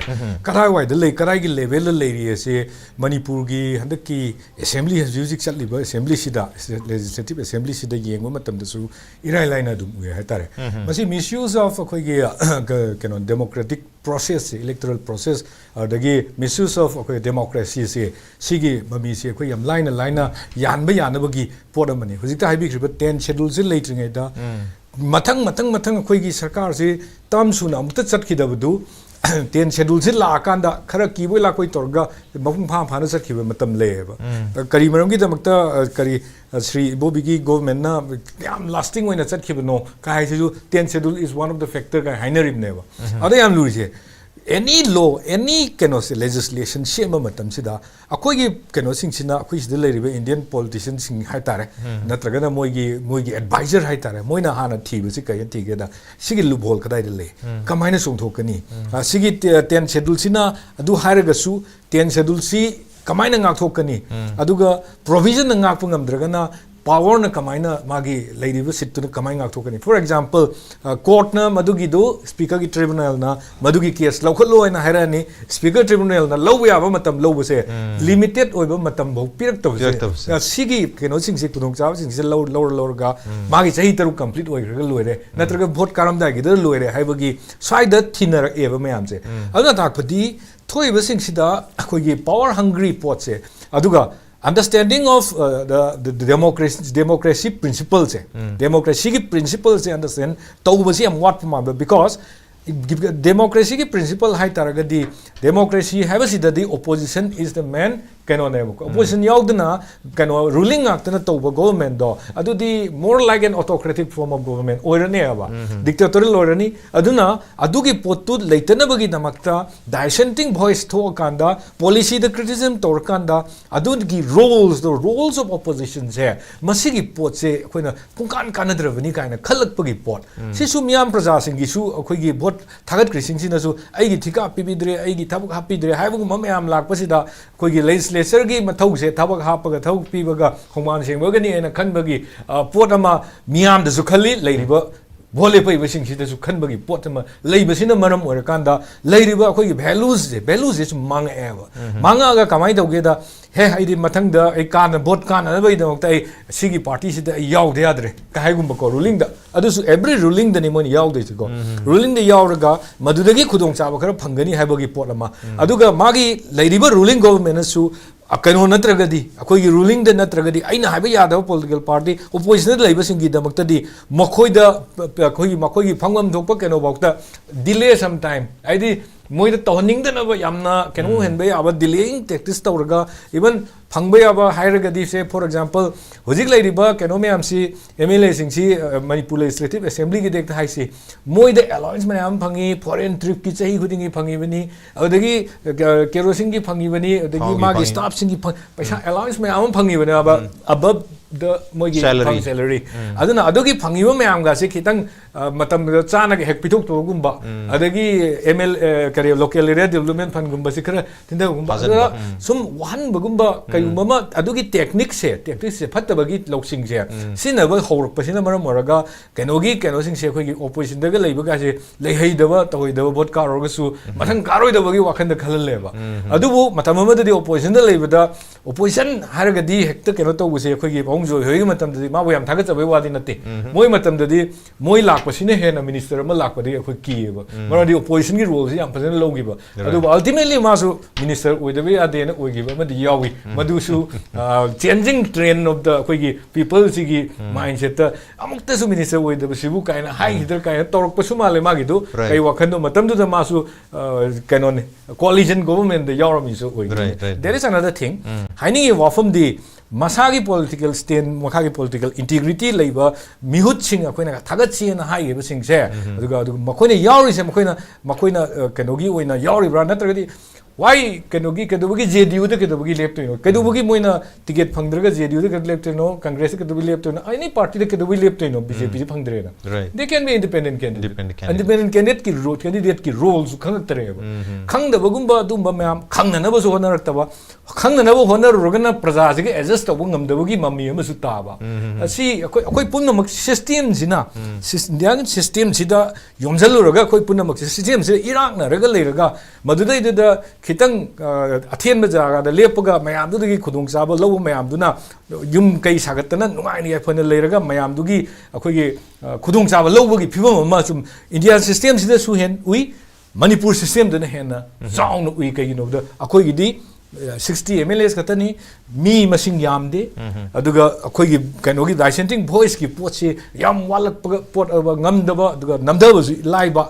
karai wai de le karai gi level le leiri se Manipur gi handak ki assembly has music chat liba assembly sida legislative assembly sida yengwa matam da su irai laina dum we ha tare masi misuse of khoi gi canon democratic process electoral process adagi misuse of democracy se sigi mami se khoi yam laina yanba yanabagi podamani hujikta haibi kriba 10 schedule se leitringai da mathang akhoi gi sarkar se tam suna amta chatkidabdu 10 schedule se la kanda khara kiboi la koi torga mapung phana chatkiba matam leba kari maram gi damakta kari Sri Bobigi government na yam lasting oina chatkibno ka hai se 10 schedule is one of the factor ka hainerim neba ada yam luri se any law any legislation shema matam sida akoi gi sing sina akoi sida leiriba Indian politicians sing hai tare natraga na moi gi advisor hai tare moina hana thibu si kayan thige da sigi lubhol kadai de le kamaina songthokani sigi 10 schedule sina adu hairaga su 10 schedule si kamaina ngakthokani aduga provision ngakpu ngamdraga na power na kamaina magi leiriba sit na kamai ngakthokani for example court na madugi do speaker gi tribunal na madugi case laukhalo na hairani speaker tribunal na lowe aba matam lowe se limited oiba matam bau pirak tawse sigi sing sik pudong chaw sing se lower ga magi chahi taru complete oi ga loire natraga vote karam da gi da loire haibagi side thinner eba mayam se aduna takpadi thoiba sing sida akoi gi power hungry pot se aduga understanding of the democracy principles democracy ki principles understand tawbasi am what because democracy ki principle hai taragadi democracy habasi the opposition is the man opposition yaudna ruling actana tawba government do adudi more like an autocratic form of government oirane aba dictatorial oirani aduna adugi potu leitana bagi namakta dissenting voice tho kanda policy the criticism tor kanda adugi the roles of opposition se masigi pot se koina pungkan kanadrabani kaina khalak bagi pot sisu miyam praja singi su akhoi vote thagat krising sina su aigi thika pibidre aigi thabuk hapidre haibu mamyam lakpasida koi gi legislature gi mathau se thabak hapaga thau pibaga khongman sengbaga ni ena khanbagi pot ama miyam da su khali leiriba bole pai basing sida su khanbagi pot ama leibasina maram orakanda leiriba akhoi gi values is manga eba manga ga kamai tawge da he haidi mathang da ai kana vote kana bai da tai sigi party sida yaw de adre ka haigum ko ruling da adusu every ruling da ni mon yaw de ko ruling da yaw raga madudagi khudong chaba khara phangani haibagi pot ama aduga magi leiriba ruling government su akano natragadi akoi gi ruling da natragadi aina haiba yada political party opposition leiba singi da maktadi makhoi da makoi gi phangam thokpa keno bokta delay sometime aidi moi da toning da na ba yamna keno henbe aba delaying tactics tawraga even phangbe aba hairagadi se for example hojik leiriba keno me amsi MLA sing si Manipur legislative assembly gi dekta haisi moi da allowance mane am phangi foreign trip ki chahi khudingi phangi bani adagi kerosene gi phangi bani adagi magi staff sing gi paisa allowance me am phangi bani aba above the moi gi salary aduna adogi phangi ba me am ga se khitang matam da chana ge hek pithok to gumba adagi ML kare local area development fund gumba se khara tinda gumba sum wan bagumba kayumama adugi technique se phattabagi loksing se sinaba horok pasina maram oraga kenogi kenosing se khoi gi opposition daga leiba ga se leihaidaba toidaba vote ka roga su mathang karoidaba gi wakhanda khalaleba adubu matamama da opposition da leiba da opposition haraga di hekta keno to se khoi gi bongjo hoyi matam da ma bo yam thaga chabai wadi natte moi matam da di moi lakpasine hena minister ma lakpadi khoi kieba maradi opposition gi role yam phajana logiba adubu ultimately masu minister oidabe adena oigiba ma di yawi madusu changing trend of the khoi people sigi mindset amukta su minister oidaba sibu kaina hai hidar kaina torok pasu male magi do kai wakhando matam du da masu canon coalition government the yarami so oi there is another thing haini wafam di masagi political stand makagi political integrity leiba mihut sing akoina thagat chi na hai ba sing se aduga makoina yawri se makoina kanogi oina yawri bra natragadi why kenogi kedogi JDU de kedogi lepto no kedogi moina ticket phangdraga JDU de lepto no Congress kedogi lepto no any party de kedogi lepto no BJP phangdre na Right. they can be independent candidate Independent candidate. candidate ki roles khangatre ba khangdabagumba dumba mayam khangnanaba so honarakta khangnanaba honarugana praja ji adjust tabu ngamdabagi mami amasu taba asi akoi punnamak system jina system sida yomjaluraga akoi punnamak system sida irakna raga leiraga madudai da khitang athen bajaga da lepaga mayam du gi khudung chaba low mayam duna yum kai sagatana nungai ni phone leiraga mayam du gi akoi gi khudung chaba low gi phibam ma sum Indian system sida su hen ui Manipur system dana hena sound ui kai no da akoi gi di 60 MLAs katani mi masing yamde aduga akoi gi kanogi dissenting voice ki potse yam walak pot ngamdaba aduga namdaba laiba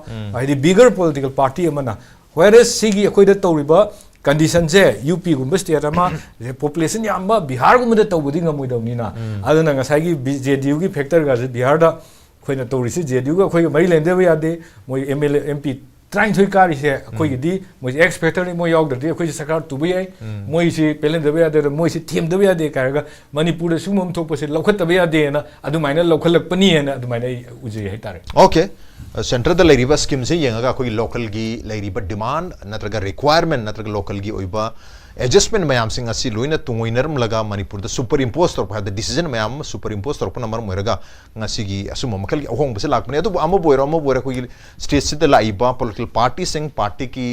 the bigger political party amana whereas sigi akoi da tawriba condition je UP gumba state ama population yamba Bihar gumba da tawbudi ngamoi dawni na aduna ngasai gi JDU gi factor ga Bihar da khoina tawrisi JDU ga khoi mari lende ba yade moi MLA MP trying to carry here koi di moi expector ni moi yog da koi sakar tu bi ai moi si pelen da ya de moi si team da ya de ka ga Manipur da sumum thok pase lokhat da ya de na adu maina lokhalak pani na adu maina uji hai tare Okay. Center the Lariba scheme se yenga koi local gi Lariba demand natraga requirement natraga local gi oiba adjustment mayam sing asi loina tungoinerm laga Manipur the superimpose tor the decision mayam superimpose tor namar moiraga ngasi gi asuma makal gi ahong base lak mane adu amo boira koi state se the laiba political party sing party ki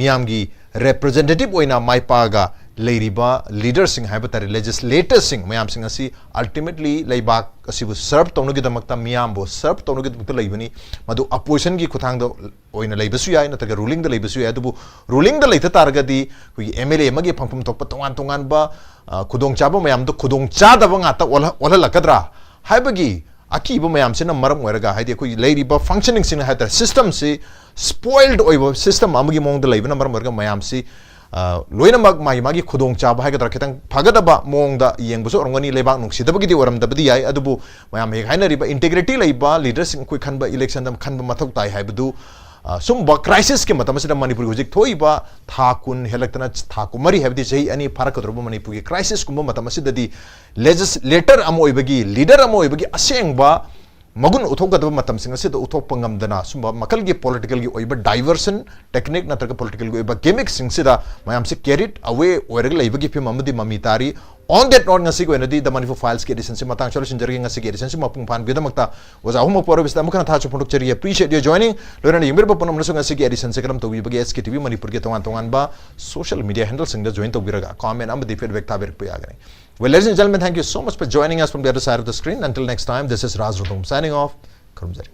miyam gi representative oina maipaga Lariba leader sing habatari legislator sing mayam sing asi ultimately laibak asi serve tonu gi damakta miyam bo serve tonu gi damakta laibani madu opposition gi kuthang do oina laibasu yai na taga ruling da laibasu yai adu ruling da laita targa di kui MLA magi phangpum thokpa tongan ba khudong chaba mayam do khudong cha da banga ta ola lakadra haibagi aki ba mayam sina maram oiraga haidi kui Lariba functioning sing haita system si spoiled oiba system amagi mong da laibana maram oiraga mayam si loina magi khudong chaba hai gadra khitang phagadaba mongda yengbuso orongani lebak nungsidabagi di oramdabadi yai adubu mayam he haina riba integrity leiba leaders koi khanba election dam khanba mathok tai haibudu sumba crisis ke matamasida Manipur hojik thoiba thakun helaktana thakumari habdi sei ani farakadroba Manipur ge crisis kumba matamasida di legislator amoibagi leader amoibagi asengba magun uthokadaba matam sing asida uthokpa ngamdana sumba makal gi political gi oiba diversion technique natraga political gi oiba gimmick sing sida mayam se carried away oirag leibagi phim amadi mamitari on that note ngasi ko enadi the Manipur files ke edition se matang chalo sinjari ngasi ke edition se mapung phan bidamakta was ahum poro bis amukana tha chupunduk chari appreciate your joining lorana yimir ba punam naso ngasi ke edition se karam tobi bagi SKTV Manipur ke tongan ba social media handles sing da join tobiraga comment amadi feedback ta berk payagane. Well, ladies and gentlemen, thank you so much for joining us from the other side of the screen. Until next time, this is Raj Rudum signing off. KHUMUKCHAM.